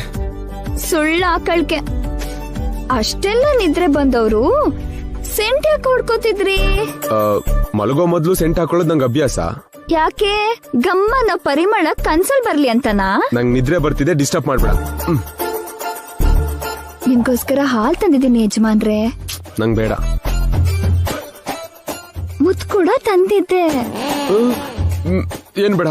ಸುಳ್ಳು ಆಕಳ್ಕೆ. ಅಷ್ಟೆಲ್ಲ ನಿದ್ರೆ ಬಂದವರು ಸೆಂಟ್ ಯಾಕೆ ಹೊಡ್ಕೋತಿದ್ರಿ?
ಮಲಗೋ ಮೊದ್ಲು ಸೆಂಟ್ ಹಾಕೊಳ್ಳೋದು ನಂಗೆ ಅಭ್ಯಾಸ.
ಯಾಕೆ? ಗಮ್ಮನ ಪರಿಮಳ ಕನ್ಸಲ್ ಬರ್ಲಿ ಅಂತನಾ?
ನಂಗೆ ನಿದ್ರೆ ಬರ್ತಿದೆ, ಡಿಸ್ಟರ್ಬ್ ಮಾಡ್ಬೇಡ.
ನಿಮ್ಗೋಸ್ಕರ ಹಾಲ್ ತಂದಿದ್ದೀನಿ ಯಜಮಾನ್ರೆ.
ನಂಗ್ ಬೇಡ.
ಮುತ್ ಕೂಡ ತಂದಿದ್ದೆ.
ಏನ್ ಬೇಡ.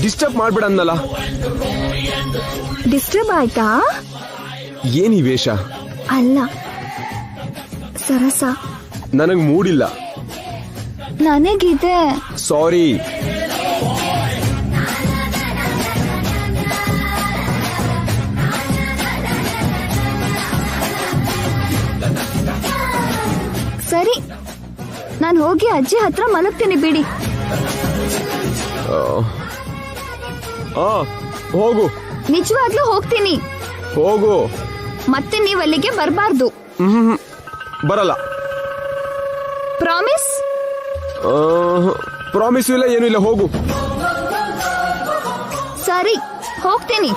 ಡಿಸ್ಟರ್ಬ್ ಮಾಡ್ಬೇಡ ಅನ್ನಲ್ಲ.
ಡಿಸ್ಟರ್ಬ್ ಆಯ್ತಾ?
ಏನ್ ಈ ವೇಷ?
ಅಲ್ಲ, ಸರಸ.
ನನಗ್ ಮೂಡಿಲ್ಲ.
ನನಗಿದೆ.
ಸಾರಿ.
ಸರಿ, ನಾನು ಹೋಗಿ ಅಜ್ಜಿ ಹತ್ರ ಮಲಗ್ತೀನಿ ಬಿಡಿ.
ಹೋಗು.
ನಿಜವಾಗ್ಲೂ ಹೋಗ್ತೀನಿ.
ಹೋಗು.
ಮತ್ತೆ ನೀವ್ ಅಲ್ಲಿಗೆ ಬರಬಾರ್ದು.
ಬರಲ್ಲ.
ಪ್ರಾಮಿಸ್?
ಪ್ರಾಮಿಸ್ ಇಲ್ಲ, ಏನೂ ಇಲ್ಲ. ಹೋಗು.
ಸರಿ ಹೋಗ್ತೀನಿ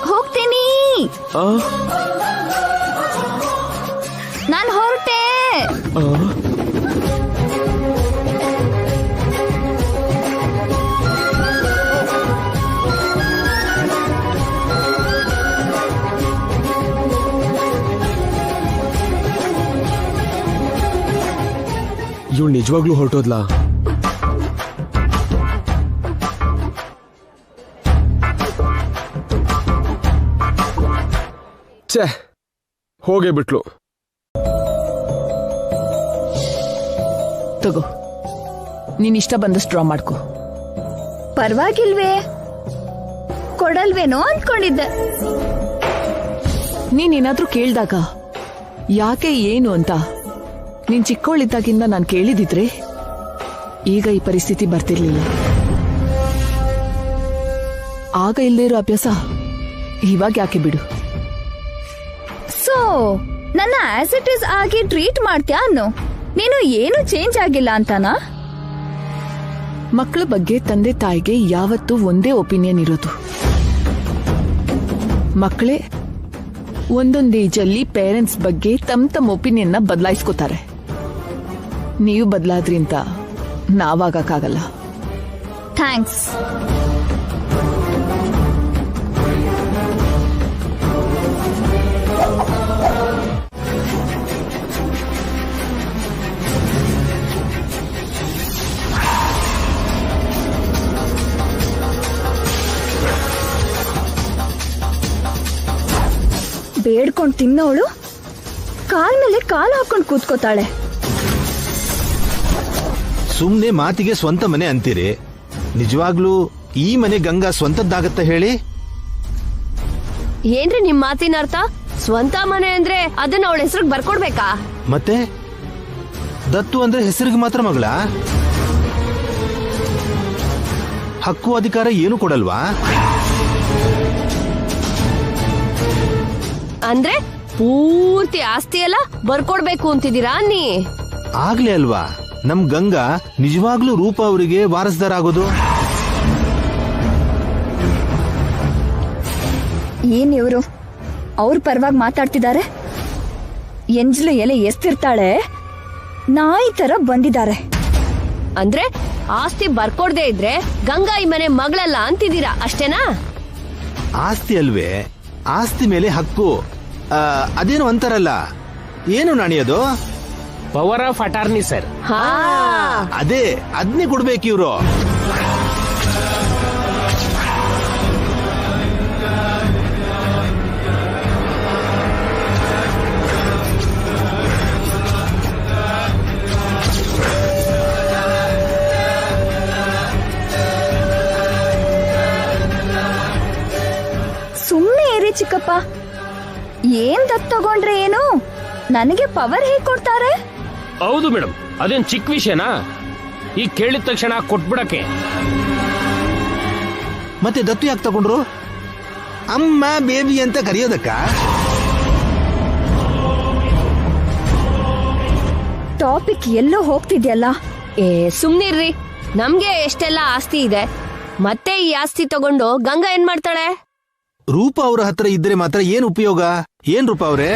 ಹೋಗ್ತೀನಿ ನಾನು ಹೊರಟೆ.
ಇವಳು ನಿಜವಾಗ್ಲೂ ಹೊರಟೋದ್ಲಾ? ಛೇ, ಹೋಗೇ ಬಿಟ್ಲು.
ತಗೋ, ನೀನ್ ಇಷ್ಟ ಬಂದಷ್ಟು ಡ್ರಾ ಮಾಡ್ಕೊ.
ಪರವಾಗಿಲ್ವೇ, ಕೊಡಲ್ವೇನೋ ಅನ್ಕೊಂಡಿದ್ದೆ.
ನೀನೇನಾದ್ರೂ ಕೇಳ್ದಾಗ ಯಾಕೆ ಏನು ಅಂತ ನೀನ್ ಚಿಕ್ಕವಳಿದ್ದಾಗಿಂದ ನಾನು ಕೇಳಿದಿದ್ರೆ ಈಗ ಈ ಪರಿಸ್ಥಿತಿ ಬರ್ತಿರ್ಲಿಲ್ಲ. ಆಗ ಇಲ್ಲದೇ ಇರೋ ಅಭ್ಯಾಸ ಇವಾಗ ಯಾಕೆ ಬಿಡು.
ಸೊ ನನ್ನ ಆಸ್ ಇಟ್ ಇಸ್ ಆಗಿ ಟ್ರೀಟ್ ಮಾಡ್ತೀಯಾ ಅನ್ನು? ನೀನು ಏನು ಚೇಂಜ್ ಆಗಿಲ್ಲ ಅಂತಾನಾ?
ಮಕ್ಕಳ ಬಗ್ಗೆ ತಂದೆ ತಾಯಿಗೆ ಯಾವತ್ತೂ ಒಂದೇ ಒಪಿನಿಯನ್ ಇರೋದು. ಮಕ್ಕಳೇ ಒಂದೊಂದು ಏಜಲ್ಲಿ ಪೇರೆಂಟ್ಸ್ ಬಗ್ಗೆ ತಮ್ಮ ಒಪಿನಿಯನ್ನ ಬದಲಾಯಿಸ್ಕೋತಾರೆ. ನೀವು ಬದಲಾದ್ರಿ ಅಂತ ನಾವಾಗಕ್ಕಾಗಲ್ಲ.
ಥ್ಯಾಂಕ್ಸ್. ಬೇಡ್ಕೊಂಡ್ ತಿನ್ನೋಳು ಕಾಲ್ ಮೇಲೆ ಕಾಲು ಹಾಕೊಂಡ್ ಕೂತ್ಕೋತಾಳೆ.
ಸುಮ್ನೆ ಮಾತಿಗೆ ಸ್ವಂತ ಮನೆ ಅಂತೀರಿ, ನಿಜವಾಗ್ಲೂ ಈ ಮನೆ ಗಂಗಾ ಸ್ವಂತದ್ದಾಗತ್ತ ಹೇಳಿ?
ಏನ್ರಿ ನಿಮ್ ಮಾತಿನ ಅರ್ಥ? ಸ್ವಂತ ಮನೆ ಅಂದ್ರೆ ಅದನ್ನ ಅವಳ ಹೆಸರಿಗೆ ಬರ್ಕೊಡ್ಬೇಕಾ?
ಮತ್ತೆ ದತ್ತು ಅಂದ್ರೆ ಹೆಸರಿಗೆ ಮಾತ್ರ ಮಗಳ? ಹಕ್ಕು ಅಧಿಕಾರ ಏನು ಕೊಡಲ್ವಾ?
ಅಂದ್ರೆ ಪೂರ್ತಿ ಆಸ್ತಿ ಎಲ್ಲ ಬರ್ಕೊಡ್ಬೇಕು ಅಂತಿದ್ದೀರಾ ನೀ?
ಆಗ್ಲೇ ಅಲ್ವಾ ನಮ್ ಗಂಗಾ ನಿಜವಾಗ್ಲೂ ರೂಪ ಅವರಿಗೆ ವಾರಸ್ದಾರ ಆಗೋದು.
ಏನ್ ಇವ್ರು ಅವ್ರ ಪರವಾಗಿ ಮಾತಾಡ್ತಿದ್ದಾರೆ? ಎಂಜ್ಲು ಎಲೆ ಎಸ್ತಿರ್ತಾಳೆ, ನಾಯಿ ತರ ಬಂದಿದ್ದಾರೆ.
ಅಂದ್ರೆ ಆಸ್ತಿ ಬರ್ಕೊಡ್ದೇ ಇದ್ರೆ ಗಂಗಾ ಈ ಮನೆ ಮಗಳಲ್ಲ ಅಂತಿದ್ದೀರಾ ಅಷ್ಟೇನಾ?
ಆಸ್ತಿ ಅಲ್ವೇ, ಆಸ್ತಿ ಮೇಲೆ ಹಕ್ಕು. ಅದೇನು ಅಂತಾರಲ್ಲ, ಏನು ನಾಣಿಯೋದು?
Power of attorney sir.
ಅದೇ ಅದನ್ನೇ ಕೊಡ್ಬೇಕು ಇವ್ರು.
ಸುಮ್ಮನೆ ಇರಿ ಚಿಕ್ಕಪ್ಪ, ಏನ್ ದತ್ತು ತಗೊಂಡ್ರೆ ಏನು? ನನಗೆ ಪವರ್ ಹೇಗ್ ಕೊಡ್ತಾರೆ?
ಹೌದು ಮೇಡಮ್, ಅದೇನ್ ಚಿಕ್ಕ ವಿಷಯನಾ? ಈಗ ಕೇಳಿದ ತಕ್ಷಣ ಕೊಟ್ಬಿಡಕ್ಕೆ.
ಮತ್ತೆ ದತ್ತು ಯಾಕೆ ತಗೊಂಡ್ರು? ಅಮ್ಮ ಬೇಬಿ ಅಂತ ಕರೆಯೋದಕ್ಕ?
ಟಾಪಿಕ್ ಎಲ್ಲೋ ಹೋಗ್ತಿದ್ಯಲ್ಲ.
ಸುಮ್ನಿರ್ರಿ, ನಮ್ಗೆ ಎಷ್ಟೆಲ್ಲ ಆಸ್ತಿ ಇದೆ, ಮತ್ತೆ ಈ ಆಸ್ತಿ ತಗೊಂಡು ಗಂಗಾ ಏನ್ ಮಾಡ್ತಾಳೆ?
ರೂಪ ಅವರ ಹತ್ರ ಇದ್ರೆ ಮಾತ್ರ ಏನ್ ಉಪಯೋಗ? ಏನ್ ರೂಪ ಅವ್ರೆ?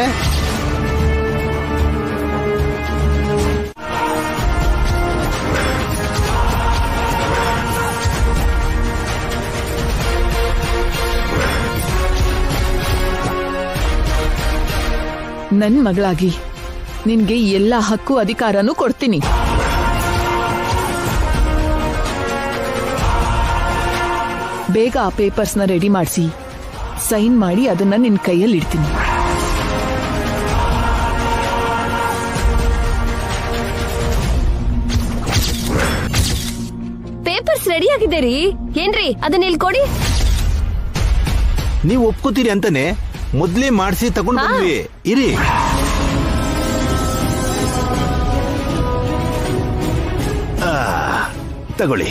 ನನ್ ಮಗಳಾಗಿ ನಿನ್ಗೆ ಎಲ್ಲ ಹಕ್ಕು ಅಧಿಕಾರನೂ ಕೊಡ್ತೀನಿ. ಬೇಗ ಆ ಪೇಪರ್ಸ್ನ ರೆಡಿ ಮಾಡಿಸಿ ಸೈನ್ ಮಾಡಿ ಅದನ್ನ ನಿನ್ ಕೈಯಲ್ಲಿ ಇಡ್ತೀನಿ.
ಪೇಪರ್ಸ್ ರೆಡಿ ಆಗಿದೆ ರೀ. ಏನ್ರಿ ಅದನ್ನ ಇಲ್ಲಿ ಕೊಡಿ.
ನೀವು ಒಪ್ಕೋತೀರಿ ಅಂತಾನೆ ಮೊದ್ಲೇ ಮಾಡಿಸಿ ತಗೊಂಡ್ ಬಂದ್ವಿ. ಇರಿ. ತಗೊಳ್ಳಿ.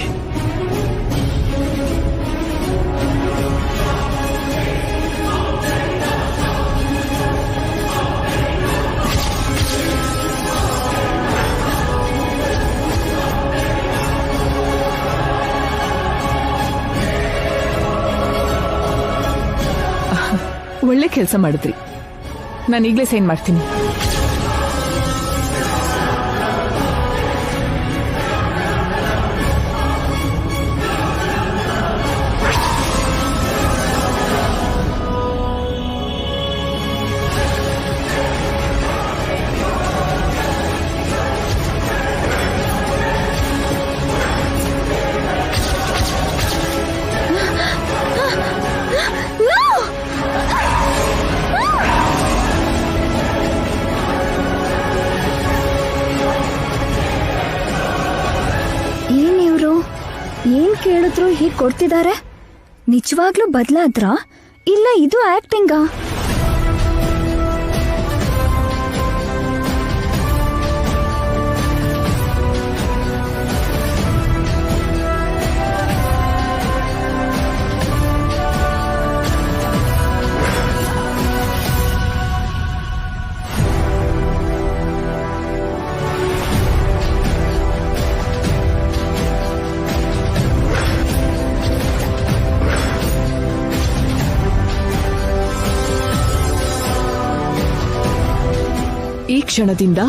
ಒಳ್ಳೆ ಕೆಲಸ ಮಾಡಿದ್ರಿ. ನಾನು ಈಗಲೇ ಸೈನ್ ಮಾಡ್ತೀನಿ.
ಏನ್ ಕೇಳಿದ್ರು ಹೀಗ್ ಕೊಡ್ತಿದ್ದಾರೆ? ನಿಜವಾಗ್ಲೂ ಬದ್ಲಾದ್ರಾ ಇಲ್ಲ ಇದು ಆಕ್ಟಿಂಗಾ?
ಈ ಕ್ಷಣದಿಂದ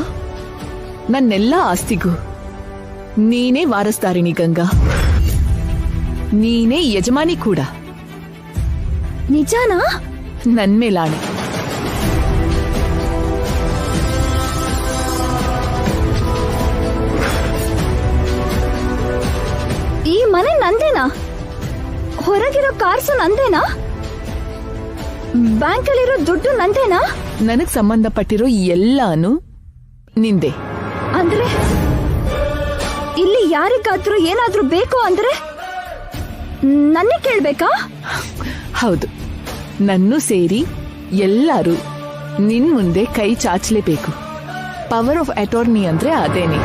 ನನ್ನೆಲ್ಲ ಆಸ್ತಿಗೂ ನೀನೇ ವಾರಸ್ದಾರಿಣಿ ಗಂಗಾ. ನೀನೇ ಯಜಮಾನಿ ಕೂಡ.
ನಿಜಾನಾ?
ನನ್ ಮೇಲಾಣೆ.
ಈ ಮನೆ ನಂದೇನಾ? ಹೊರಗಿರೋ ಕಾರ್ಸು ನಂದೇನಾ? ಬ್ಯಾಂಕಲ್ಲಿರೋ ದುಡ್ಡು ನಂದೇನಾ?
ನನಗ್ ಸಂಬಂಧಪಟ್ಟಿರೋ ಎಲ್ಲಾನು ನಿಂದೆ.
ಅಂದ್ರೆ ಇಲ್ಲಿ ಯಾರಿಗಾದ್ರೂ ಏನಾದ್ರೂ ಬೇಕು ಅಂದ್ರೆ ನನ್ನೇ ಕೇಳ್ಬೇಕಾ?
ಹೌದು, ನನ್ನೂ ಸೇರಿ ಎಲ್ಲರೂ ನಿನ್ ಮುಂದೆ ಕೈ ಚಾಚಲೇಬೇಕು. ಪವರ್ ಆಫ್ ಅಟಾರ್ನಿ ಅಂದ್ರೆ ಅದೇನೆ.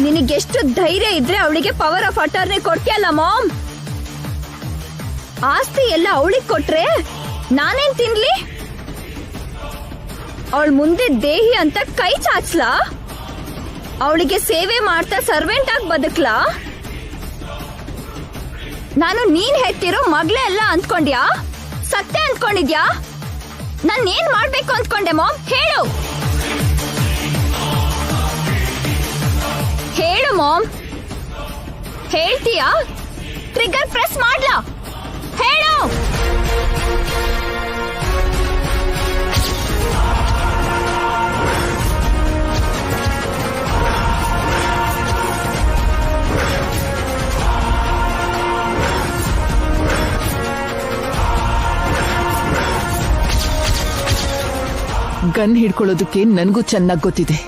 ನಿನಗೆಷ್ಟು ಧೈರ್ಯ ಇದ್ರೆ ಅವಳಿಗೆ ಪವರ್ ಆಫ್ ಅಟಾರ್ನಿ ಕೊಡ್ತೀಯಲ್ಲ ಮಾಮ್? ಆಸ್ತಿ ಎಲ್ಲ ಅವಳಿಗೆ ಕೊಟ್ರೆ ನಾನೇನ್ ತಿನ್ಲಿ? ಅವಳ ಮುಂದೆ ದೇಹಿ ಅಂತ ಕೈ ಚಾಚ್ಲಾ? ಅವಳಿಗೆ ಸೇವೆ ಮಾಡ್ತಾ ಸರ್ವೆಂಟ್ ಆಗಿ ಬದುಕ್ಲಾ? ನಾನು ನೀನ್ ಹೆತ್ತಿರೋ ಮಗಳೇ ಅಲ್ಲ ಅಂದ್ಕೊಂಡ್ಯಾ? ಸತ್ಯ ಅಂದ್ಕೊಂಡಿದ್ಯಾ? ನಾನೇನ್ ಮಾಡ್ಬೇಕು ಅಂದ್ಕೊಂಡೆ ಮಾಮ್? ಹೇಳು ಹೇಳು ಮಾಮ್. ಹೇಳ್ತೀಯಾ? ಟ್ರಿಗರ್ ಪ್ರೆಸ್ ಮಾಡ್ಲಾ? ಹೇಳು.
ಗನ್ ಹಿಡ್ಕೊಳ್ಳೋದಕ್ಕೆ ನನ್ಗೂ ಚೆನ್ನಾಗಿ ಗೊತ್ತಿದೆ.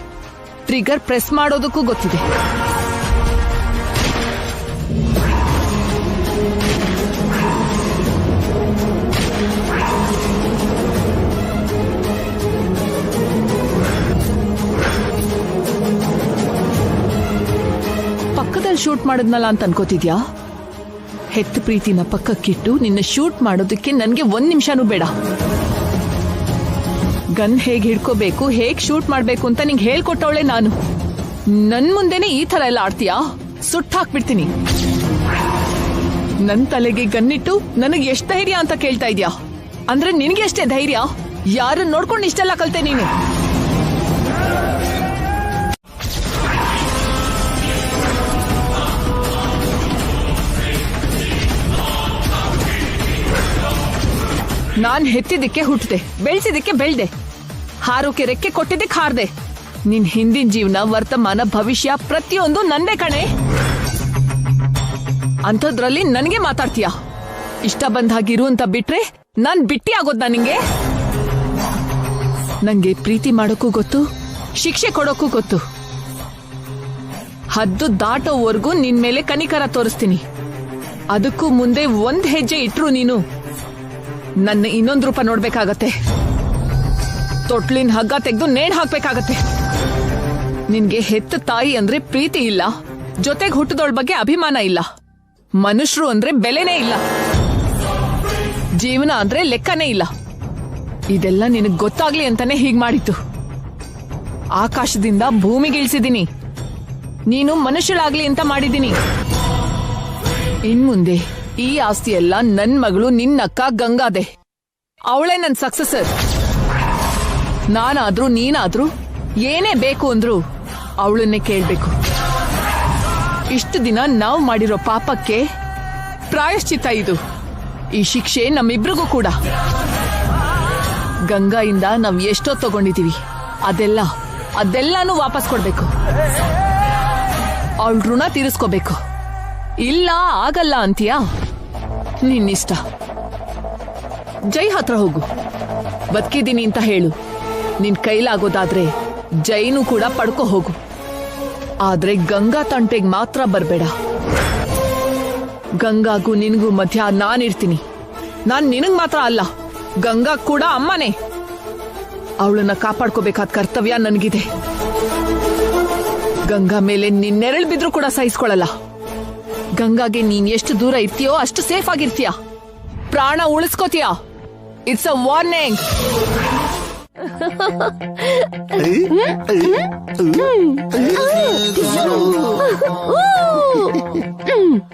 ಟ್ರಿಗರ್ ಪ್ರೆಸ್ ಮಾಡೋದಕ್ಕೂ ಗೊತ್ತಿದೆ. ಪಕ್ಕದಲ್ಲಿ ಶೂಟ್ ಮಾಡಿದ್ನಲ್ಲ ಅಂತ ಅನ್ಕೋತಿದ್ಯಾ? ಹೆತ್ತ ಪ್ರೀತಿನ ಪಕ್ಕಕ್ಕಿಟ್ಟು ನಿನ್ನ ಶೂಟ್ ಮಾಡೋದಕ್ಕೆ ನನ್ಗೆ 1 ನಿಮಿಷನೂ ಬೇಡ. ಗನ್ ಹೇಗ್ ಹಿಡ್ಕೋಬೇಕು, ಹೇಗ್ ಶೂಟ್ ಮಾಡ್ಬೇಕು ಅಂತ ನಿಂಗೆ ಹೇಳ್ಕೊಟ್ಟವಳೆ ನಾನು. ನನ್ ಮುಂದೆನೆ ಈ ತರ ಎಲ್ಲ ಆಡ್ತೀಯಾ? ಸುಟ್ಟು ಹಾಕ್ಬಿಡ್ತೀನಿ. ನನ್ ತಲೆಗೆ ಗನ್ನಿಟ್ಟು ನನಗೆ ಎಷ್ಟು ಧೈರ್ಯ ಅಂತ ಕೇಳ್ತಾ ಇದ್ಯಾ? ಅಂದ್ರೆ ನಿನಗೆ ಎಷ್ಟೇ ಧೈರ್ಯ? ಯಾರನ್ನ ನೋಡ್ಕೊಂಡು ಇಷ್ಟೆಲ್ಲ ಕಲ್ತೆ ನೀನು? ನಾನ್ ಹೆತ್ತಿದ್ದಕ್ಕೆ ಹುಟ್ಟಿದೆ, ಬೆಳೆಸಿದಕ್ಕೆ ಬೆಳ್ದೆ, ಹಾರೋಕೆ ರೆಕ್ಕೆ ಕೊಟ್ಟಿದ್ದಕ್ಕೆ ಹಾರ್ದೆ. ನಿನ್ ಹಿಂದಿನ ಜೀವನ, ವರ್ತಮಾನ, ಭವಿಷ್ಯ ಪ್ರತಿಯೊಂದು ನಂದೇ ಕಣೆ. ಅಂಥದ್ರಲ್ಲಿ ನನಗೆ ಮಾತಾಡ್ತೀಯ? ಇಷ್ಟ ಬಂದ ಹಾಗಿರು ಅಂತ ಬಿಟ್ರೆ ನಾನ್ ಬಿಟ್ಟಿ ಆಗೋದ್ನಾ ನಿಂಗೆ? ನಂಗೆ ಪ್ರೀತಿ ಮಾಡೋಕ್ಕೂ ಗೊತ್ತು, ಶಿಕ್ಷೆ ಕೊಡೋಕ್ಕೂ ಗೊತ್ತು. ಹದ್ದು ದಾಟೋವರೆಗೂ ನಿನ್ ಮೇಲೆ ಕನಿಕರ ತೋರಿಸ್ತೀನಿ. ಅದಕ್ಕೂ ಮುಂದೆ 1 ಹೆಜ್ಜೆ ಇಟ್ರು ನೀನು ನನ್ನ ಇನ್ನೊಂದು ರೂಪ ನೋಡ್ಬೇಕಾಗತ್ತೆ. ತೊಟ್ಲಿನ ಹಗ್ಗ ತೆಗೆದು ನೇಣ್ ಹಾಕ್ಬೇಕಾಗತ್ತೆ. ನಿನ್ಗೆ ಹೆತ್ತ ತಾಯಿ ಅಂದ್ರೆ ಪ್ರೀತಿ ಇಲ್ಲ, ಜೊತೆಗ್ ಹುಟ್ಟಿದವಳ ಬಗ್ಗೆ ಅಭಿಮಾನ ಇಲ್ಲ, ಮನುಷ್ಯರು ಅಂದ್ರೆ ಬೆಲೆನೇ ಇಲ್ಲ, ಜೀವನ ಅಂದ್ರೆ ಲೆಕ್ಕನೇ ಇಲ್ಲ. ಇದೆಲ್ಲ ನಿನಗ್ ಗೊತ್ತಾಗ್ಲಿ ಅಂತಾನೆ ಹೀಗ್ ಮಾಡಿತ್ತು. ಆಕಾಶದಿಂದ ಭೂಮಿಗೆ ಇಳಿಸಿದೀನಿ, ನೀನು ಮನುಷ್ಯಳಾಗ್ಲಿ ಅಂತ ಮಾಡಿದೀನಿ. ಇನ್ಮುಂದೆ ಈ ಆಸ್ತಿ ಎಲ್ಲ ನನ್ ಮಗಳು ನಿನ್ನಕ್ಕ ಗಂಗಾದೆ, ಅವಳೇ ನನ್ ಸಕ್ಸಸರ್. ನಾನಾದ್ರೂ ನೀನಾದ್ರೂ ಏನೇ ಬೇಕು ಅಂದ್ರು ಅವಳನ್ನೇ ಕೇಳ್ಬೇಕು. ಇಷ್ಟು ದಿನ ನಾವು ಮಾಡಿರೋ ಪಾಪಕ್ಕೆ ಪ್ರಾಯಶ್ಚಿತ್ತ ಇದು. ಈ ಶಿಕ್ಷೆ ನಮ್ಮಿಬ್ರಿಗೂ ಕೂಡ. ಗಂಗಾಯಿಂದ ನಾವ್ ಎಷ್ಟೋ ತಗೊಂಡಿದೀವಿ, ಅದೆಲ್ಲಾನು ವಾಪಸ್ ಕೊಡ್ಬೇಕು. ಅವಳ ಋಣ ತೀರಿಸ್ಕೋಬೇಕು. ಇಲ್ಲ ಆಗಲ್ಲ ಅಂತೀಯಾ? ನಿನ್ನಿಷ್ಟ. ಜೈ ಹತ್ರ ಹೋಗು, ಬದುಕಿದ್ದೀನಿ ಅಂತ ಹೇಳು. ನಿನ್ ಕೈಲಾಗೋದಾದ್ರೆ ಜೈನು ಕೂಡ ಪಡ್ಕೋ ಹೋಗು. ಆದ್ರೆ ಗಂಗಾ ತಂಟೆಗ್ ಮಾತ್ರ ಬರ್ಬೇಡ. ಗಂಗಾಗೂ ನಿನಗೂ ಮಧ್ಯ ನಾನಿರ್ತೀನಿ. ನಾನ್ ನಿನಗ್ ಮಾತ್ರ ಅಲ್ಲ, ಗಂಗಾ ಕೂಡ ಅಮ್ಮನೇ. ಅವಳನ್ನ ಕಾಪಾಡ್ಕೋಬೇಕಾದ ಕರ್ತವ್ಯ ನನಗಿದೆ. ಗಂಗಾ ಮೇಲೆ ನಿನ್ನೆರಳು ಬಿದ್ರೂ ಕೂಡ ಸಹಿಸ್ಕೊಳ್ಳಲ್ಲ. ಗಂಗಾಗೆ ನೀನ್ ಎಷ್ಟು ದೂರ ಇರ್ತೀಯೋ ಅಷ್ಟು ಸೇಫ್ ಆಗಿರ್ತೀಯ. ಪ್ರಾಣ ಉಳಿಸ್ಕೋತೀಯ. It's a warning.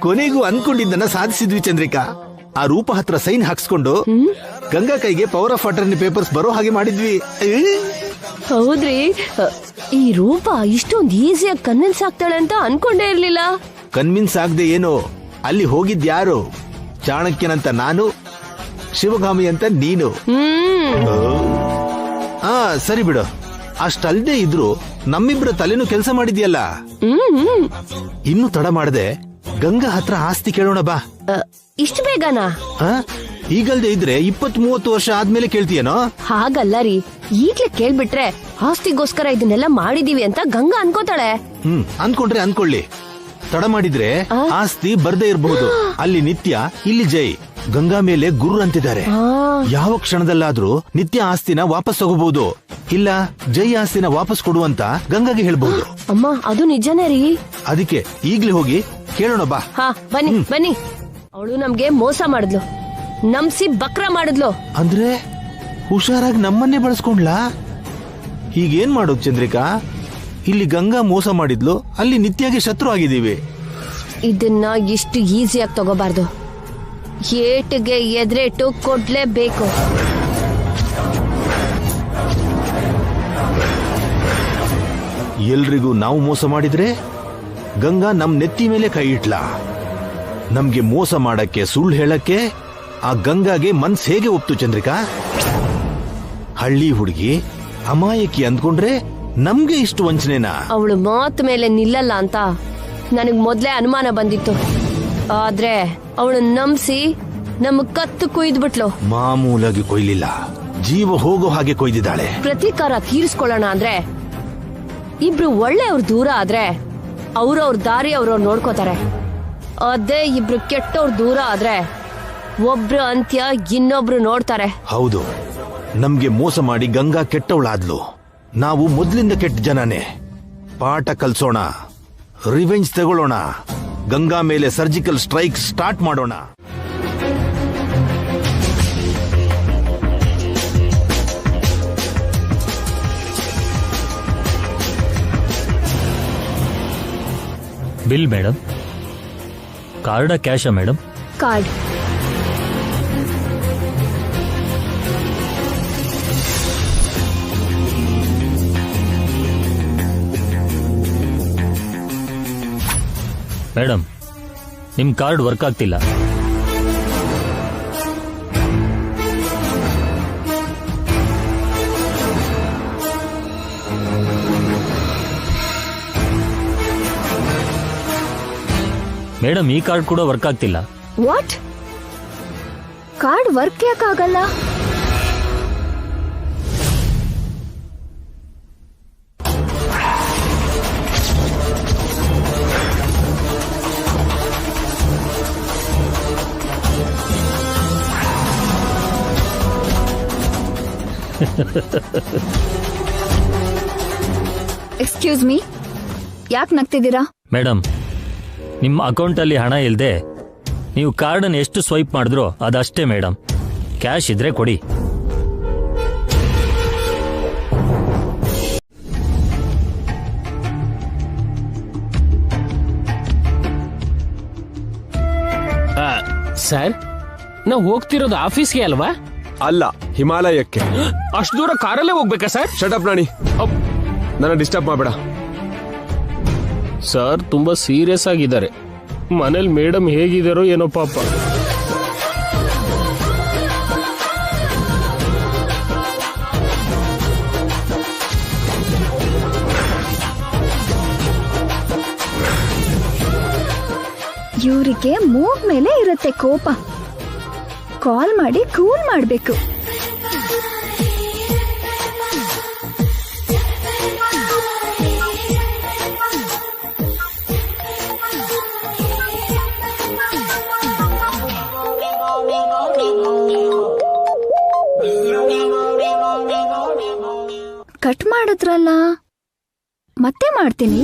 ಕೊನೆಗೂ ಅನ್ಕೊಂಡಿದ್ದನ್ನ ಸಾಧಿಸಿದ್ವಿ ಚಂದ್ರಿಕಾ. ಆ ರೂಪ ಹತ್ರ ಸೈನ್ ಹಾಕ್ಸ್ಕೊಂಡು ಗಂಗಾ ಕೈಗೆ ಪವರ್ ಆಫ್ ಅಟರ್ನಿ ಪೇಪರ್ಸ್ ಬರೋ ಹಾಗೆ ಮಾಡಿದ್ವಿ.
ಹೌದ್ರಿ, ಈ ರೂಪ ಇಷ್ಟೊಂದು ಈಸಿಯಾಗಿ ಕನ್ವಿನ್ಸ್ ಆಗ್ತಾಳೆ ಅಂತ ಅನ್ಕೊಂಡೇ ಇರ್ಲಿಲ್ಲ.
ಕನ್ವಿನ್ಸ್ ಆಗದೆ ಏನೋ, ಅಲ್ಲಿ ಹೋಗಿದ್ಯಾರು? ಚಾಣಕ್ಯನಂತ ನಾನು, ಶಿವಗಾಮಿ ಅಂತ ನೀನು. ಸರಿ ಬಿಡು. ಅಷ್ಟಲ್ದೇ ಇದ್ರು ನಮ್ಮಿಬ್ರ ತಲೆನೂ ಕೆಲಸ ಮಾಡಿದ್ಯಲ್ಲ. ಇನ್ನು ತಡ ಮಾಡದೆ ಗಂಗಾ ಹತ್ರ ಆಸ್ತಿ ಕೇಳೋಣ ಬಾ.
ಇಷ್ಟು ಬೇಗನಾ?
ಈಗಲ್ದೆ ಇದ್ರೆ 20-30 ವರ್ಷ ಆದ್ಮೇಲೆ ಕೇಳ್ತೀಯನೋ?
ಹಾಗಲ್ಲ ರೀ, ಈಗ್ಲೇ ಕೇಳ್ಬಿಟ್ರೆ ಆಸ್ತಿಗೋಸ್ಕರ ಇದನ್ನೆಲ್ಲ ಮಾಡಿದೀವಿ ಅಂತ ಗಂಗಾ ಅನ್ಕೋತಾಳೆ.
ಅನ್ಕೊಂಡ್ರೆ ಅನ್ಕೊಳ್ಳಿ. ತಡ ಮಾಡಿದ್ರೆ ಆಸ್ತಿ ಬರ್ದೇ ಇರಬಹುದು. ಅಲ್ಲಿ ನಿತ್ಯ, ಇಲ್ಲಿ ಜೈ. ಗಂಗಾ ಮೇಲೆ ಗುರು ಅಂತಿದ್ದಾರೆ. ಯಾವ ಕ್ಷಣದಲ್ಲಾದ್ರೂ ನಿತ್ಯ ಆಸ್ತಿನ ವಾಪಸ್ ತಗೋಬಹುದು, ಇಲ್ಲ ಜೈ ಆಸ್ತಿನ ವಾಪಸ್ ಕೊಡುವಂತ ಗಂಗಾಗೆ ಹೇಳ್ಬಹುದು.
ಅಮ್ಮ, ಅದು ನಿಜನೇ ರೀ.
ಅದಕ್ಕೆ ಈಗ್ಲೇ ಹೋಗಿ ಕೇಳೋಣ ಬಾ.
ಬನ್ನಿ ಬನ್ನಿ. ಅವಳು ನಮ್ಗೆ ಮೋಸ ಮಾಡಿದ್ಲು, ನಂಬ್ಸಿ ಬಕ್ರ ಮಾಡಿದ್ಲು.
ಅಂದ್ರೆ ಹುಷಾರಾಗಿ ನಮ್ಮನ್ನೇ ಬಳಸ್ಕೊಂಡ್ಲಾ? ಹೀಗೇನ್ ಮಾಡೋದು ಚಂದ್ರಿಕಾ? ಇಲ್ಲಿ ಗಂಗಾ ಮೋಸ ಮಾಡಿದ್ಲು, ಅಲ್ಲಿ ನಿತ್ಯಗೆ ಶತ್ರು ಆಗಿದ್ದೀವಿ.
ಇದನ್ನ ಇಷ್ಟು ಈಸಿಯಾಗಿ ತಗೋಬಾರ್ದು. ಏಟಿಗೆ ಎದುರೇಟು ಕೊಡ್ಲೇಬೇಕು.
ಎಲ್ರಿಗೂ ನಾವು ಮೋಸ ಮಾಡಿದ್ರೆ ಗಂಗಾ ನಮ್ ನೆತ್ತಿ ಮೇಲೆ ಕೈ ಇಟ್ಲಾ. ನಮ್ಗೆ ಮೋಸ ಮಾಡಕ್ಕೆ, ಸುಳ್ಳು ಹೇಳಕ್ಕೆ ಆ ಗಂಗಾಗೆ ಮನ್ಸ್ ಹೇಗೆ ಒಪ್ತು ಚಂದ್ರಿಕಾ? ಹಳ್ಳಿ ಹುಡುಗಿ ಅಮಾಯಕಿ ಅಂದ್ಕೊಂಡ್ರೆ ನಮ್ಗೆ ಇಷ್ಟು ವಂಚನೆನಾ?
ಅವಳು ಮಾತು ಮೇಲೆ ನಿಲ್ಲಲ್ಲ ಅಂತ ನನಗ್ ಮೊದ್ಲೇ ಅನುಮಾನ ಬಂದಿತ್ತು. ಆದ್ರೆ ಅವಳು ನಂಬಿಸಿ ನಮಗ್ ಕತ್ತು ಕುಯ್ದ್ಬಿಟ್ಲು.
ಮಾಮೂಲಾಗಿ ಕೊಯ್ಲಿಲ್ಲ, ಜೀವ ಹೋಗೋ ಹಾಗೆ ಕೊಯ್ದಿದ್ದಾಳೆ.
ಪ್ರತೀಕಾರ ತೀರಿಸ್ಕೊಳ್ಳೋಣ ಅಂದ್ರೆ ಇಬ್ರು ಒಳ್ಳೆಯವ್ರ ದೂರ ಆದ್ರೆ ಅವ್ರವ್ರ ದಾರಿ ಅವ್ರವ್ರು ನೋಡ್ಕೋತಾರೆ. ಅದೇ ಇಬ್ರು ಕೆಟ್ಟವ್ರ ದೂರ ಆದ್ರೆ ಒಬ್ರು ಅಂತ್ಯ ಇನ್ನೊಬ್ರು ನೋಡ್ತಾರೆ.
ಹೌದು, ನಮ್ಗೆ ಮೋಸ ಮಾಡಿ ಗಂಗಾ ಕೆಟ್ಟವಳಾದ್ಲು. ನಾವು ಮೊದ್ಲಿಂದ ಕೆಟ್ಟ ಜನನೇ. ಪಾಠ ಕಲ್ಸೋಣ, ರಿವೆಂಜ್ ತಗೊಳ್ಳೋಣ, ಗಂಗಾ ಮೇಲೆ ಸರ್ಜಿಕಲ್ ಸ್ಟ್ರೈಕ್ ಸ್ಟಾರ್ಟ್ ಮಾಡೋಣ.
Bill madam. ಕಾರ್ಡ ಕ್ಯಾಶಾ ಮೇಡಮ್?
ಕಾರ್ಡ್.
ಮೇಡಮ್, ನಿಮ್ ಕಾರ್ಡ್ ವರ್ಕ್ ಆಗ್ತಿಲ್ಲ. ಮೇಡಮ್, ಈ ಕಾರ್ಡ್ ಕೂಡ ವರ್ಕ್ ಆಗ್ತಿಲ್ಲ.
ವಾಟ್? ಕಾರ್ಡ್ ವರ್ಕ್ ಯಾಕಾಗಲ್ಲ? ಎಕ್ಸ್ಕ್ಯೂಸ್ ಮೀ, ಯಾಕೆ ನಗ್ತಿದ್ದೀರಾ?
ಮೇಡಮ್, ನಿಮ್ಮ ಅಕೌಂಟಲ್ಲಿ ಹಣ ಇಲ್ಲದೆ ನೀವು ಕಾರ್ಡನ್ನು ಎಷ್ಟು ಸ್ವೈಪ್ ಮಾಡಿದ್ರೋ ಅದಷ್ಟೇ ಮೇಡಮ್. ಕ್ಯಾಶ್ ಇದ್ರೆ ಕೊಡಿ.
ಸರ್, ನಾವು ಹೋಗ್ತಿರೋದು ಆಫೀಸ್ಗೆ ಅಲ್ವಾ?
ಅಲ್ಲ, ಹಿಮಾಲಯಕ್ಕೆ.
ಅಷ್ಟು ದೂರ ಕಾರಲ್ಲೇ ಹೋಗ್ಬೇಕಾ ಸರ್?
ಶಟಪ್ ರಾಣಿ, ನನ್ನ ಡಿಸ್ಟರ್ಬ್ ಮಾಡಬೇಡ.
ಸರ್ ತುಂಬಾ ಸೀರಿಯಸ್ ಆಗಿದ್ದಾರೆ. ಮನೇಲಿ ಮೇಡಮ್ ಹೇಗಿದ್ದಾರೋ ಏನೋ ಪಾಪ.
ಇವರಿಗೆ ಮೂಗ್ ಮೇಲೆ ಇರುತ್ತೆ ಕೋಪ. ಕಾಲ್ ಮಾಡಿ ಕೂಲ್ ಮಾಡ್ಬೇಕು. ಕಟ್ ಮಾಡಿದ್ರಲ್ಲ, ಮತ್ತೆ ಮಾಡ್ತೀನಿ.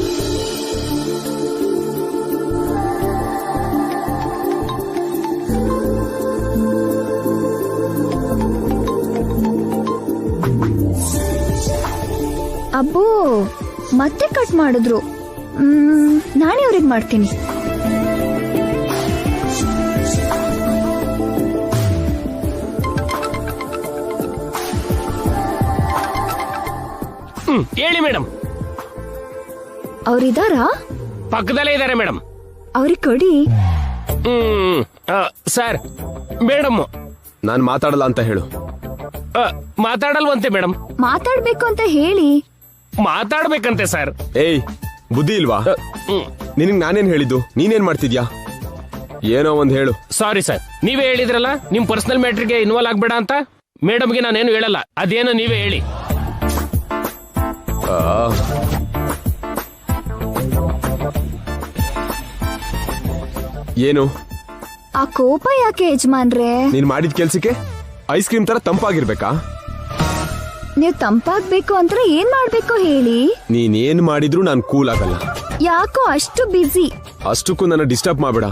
ಅಬ್ಬೋ, ಮತ್ತೆ ಕಟ್ ಮಾಡಿದ್ರು. ನಾನೇ ಅವ್ರಿಗೆ ಮಾಡ್ತೀನಿ.
ಹೇಳಿ ಮೇಡಮ್.
ಅವ್ರಿದಾರಾ?
ಪಕ್ಕದಲ್ಲೇ ಇದ್ದಾರೆ ಮೇಡಮ್.
ಅವ್ರಿಗೆ ಕೊಡಿ.
ಸರ್, ಮೇಡಮ್
ನಾನು ಮಾತಾಡಲ್ಲ ಅಂತ ಹೇಳು.
ಮಾತಾಡಲ್ವಂತೆ ಮೇಡಮ್.
ಮಾತಾಡ್ಬೇಕು ಅಂತ ಹೇಳಿ.
ಮಾತಾಡ್ಬೇಕಂತೆ ಸರ್.
ಏಯ್, ಬುದ್ಧಿ ಇಲ್ವಾ ನಿನಗ್? ನಾನೇನ್ ಹೇಳಿದ್ದು? ನೀನೇನ್ ಮಾಡ್ತಿದ್ಯಾ? ಏನೋ ಒಂದ್ ಹೇಳು.
ಸಾರಿ ಸರ್, ನೀವೇ ಹೇಳಿದ್ರಲ್ಲ ನಿಮ್ ಪರ್ಸನಲ್ ಮ್ಯಾಟ್ರಿಗೆ ಇನ್ವಾಲ್ವ್ ಆಗ್ಬೇಡ ಅಂತ. ಮೇಡಮ್ಗೆ ನಾನೇನು ಹೇಳಲ್ಲ, ಅದೇನೋ ನೀವೇ ಹೇಳಿ.
ಏನು
ಆ ಕೋಪ ಯಾಕೆ ಯಜಮಾನ್ರೆ?
ನೀನ್ ಮಾಡಿದ ಕೆಲ್ಸಕ್ಕೆ ಐಸ್ ಕ್ರೀಮ್ ತರ ತಂಪಾಗಿರ್ಬೇಕಾ?
ನೀವ್ ತಂಪಾಗ್ಬೇಕು ಅಂದ್ರೆ ಏನ್ ಮಾಡ್ಬೇಕು ಹೇಳಿ?
ನೀನೇನ್ ಮಾಡಿದ್ರು ನಾನ್ ಕೂಲ್ ಆಗಲ್ಲ.
ಯಾಕೋ ಅಷ್ಟು ಬಿಸಿ?
ಅಷ್ಟಕ್ಕೂ ನನ್ನ ಡಿಸ್ಟರ್ಬ್ ಮಾಡ್ಬೇಡ.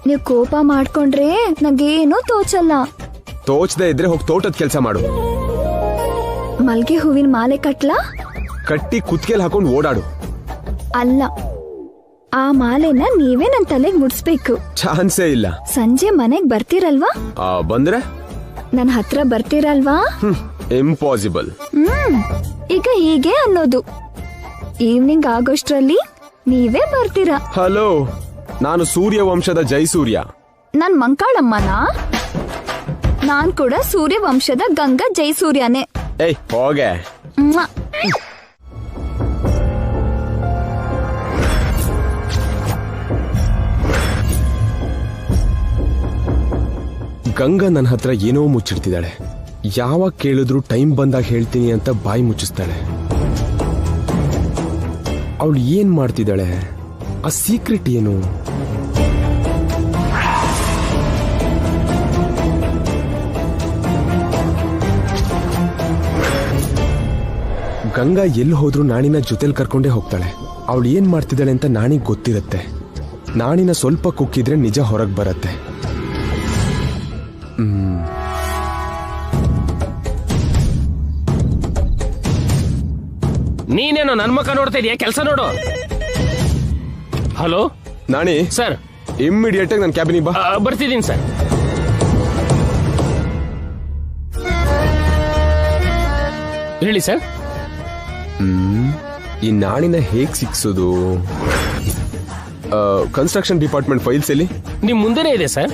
ನೀವ್ ಕೋಪ ಮಾಡ್ಕೊಂಡ್ರೆ ನಂಗೇನೂ ತೋಚಲ್ಲ.
ತೋಚದೆ ಇದ್ರೆ ಹೋಗಿ ತೋಟದ ಕೆಲ್ಸ ಮಾಡು.
ಮಲ್ಗೆ ಹೂವಿನ ಮಾಲೆ ಕಟ್ಲಾ?
ಕಟ್ಟಿ ಕುತ್ಕೆಲ್ ಹಾಕೊಂಡು ಓಡಾಡು.
ಅಲ್ಲ, ಆ ಮಾಲೆನ ನೀವೇ ನನ್ ತಲೆಗ್ ಮುಡ್ಸ್ಬೇಕು.
ಚಾನ್ಸೇ ಇಲ್ಲ.
ಸಂಜೆ ಮನೆಗ್ ಬರ್ತೀರಲ್ವಾ?
ಬಂದ್ರೆ
ನನ್ ಹತ್ರ ಬರ್ತೀರಲ್ವಾ?
ಇಂಪಾಸಿಬಲ್.
ಈಗ ಹೀಗೆ ಅನ್ನೋದು. ಈವ್ನಿಂಗ್ ಆಗೋಷ್ಟ್ರಲ್ಲಿ ನೀವೇ ಬರ್ತೀರಾ.
ಹಲೋ, ನಾನು ಸೂರ್ಯ ವಂಶದ ಜೈಸೂರ್ಯ.
ನನ್ ಮಂಕಾಳಮ್ಮನ? ನಾನ್ ಕೂಡ ಸೂರ್ಯ ವಂಶದ ಗಂಗಾ ಜೈಸೂರ್ಯನೇ.
ಏಯ್ ಹೋಗೆ. ಗಂಗಾ ನನ್ನ ಹತ್ರ ಏನೋ ಮುಚ್ಚಿಡ್ತಿದ್ದಾಳೆ. ಯಾವಾಗ ಕೇಳಿದ್ರು ಟೈಮ್ ಬಂದಾಗ ಹೇಳ್ತೀನಿ ಅಂತ ಬಾಯಿ ಮುಚ್ಚಿಸ್ತಾಳೆ. ಅವಳು ಏನ್ ಮಾಡ್ತಿದ್ದಾಳೆ? ಆ ಸೀಕ್ರೆಟ್ ಏನು? ಗಂಗಾ ಎಲ್ಲಿ ಹೋದ್ರೂ ನಾಣಿನ ಜೊತೆಲಿ ಕರ್ಕೊಂಡೇ ಹೋಗ್ತಾಳೆ. ಅವಳು ಏನ್ ಮಾಡ್ತಿದ್ದಾಳೆ ಅಂತ ನಾಣಿಗ್ ಗೊತ್ತಿರುತ್ತೆ. ನಾಣಿನ ಸ್ವಲ್ಪ ಕುಕ್ಕಿದ್ರೆ ನಿಜ ಹೊರಗೆ ಬರುತ್ತೆ.
ನೀನೇನೋ ನನ್ ಮಕ್ಕ ನೋಡ್ತಾ ಇದೀಯ, ಕೆಲಸ ನೋಡು. ಹಲೋ
ನಾಣಿ.
ಸರ್,
ಇಮ್ಮಿಡಿಯೇಟ್ ಆಗಿ ನನ್ನ ಕ್ಯಾಬಿನಿಗೆ ಬಾ.
ಬರ್ತಿದ್ದೀನಿ ಸರ್. ಹೇಳಿ ಸರ್.
ಈ ನಾಣಿನ ಹೇಗ್ ಸಿಕ್ಸೋದು? ಕನ್ಸ್ಟ್ರಕ್ಷನ್ ಡಿಪಾರ್ಟ್ಮೆಂಟ್ ಫೈಲ್ಸ್ ಎಲ್ಲಿ?
ನಿಮ್ ಮುಂದೆನೇ ಇದೆ ಸರ್.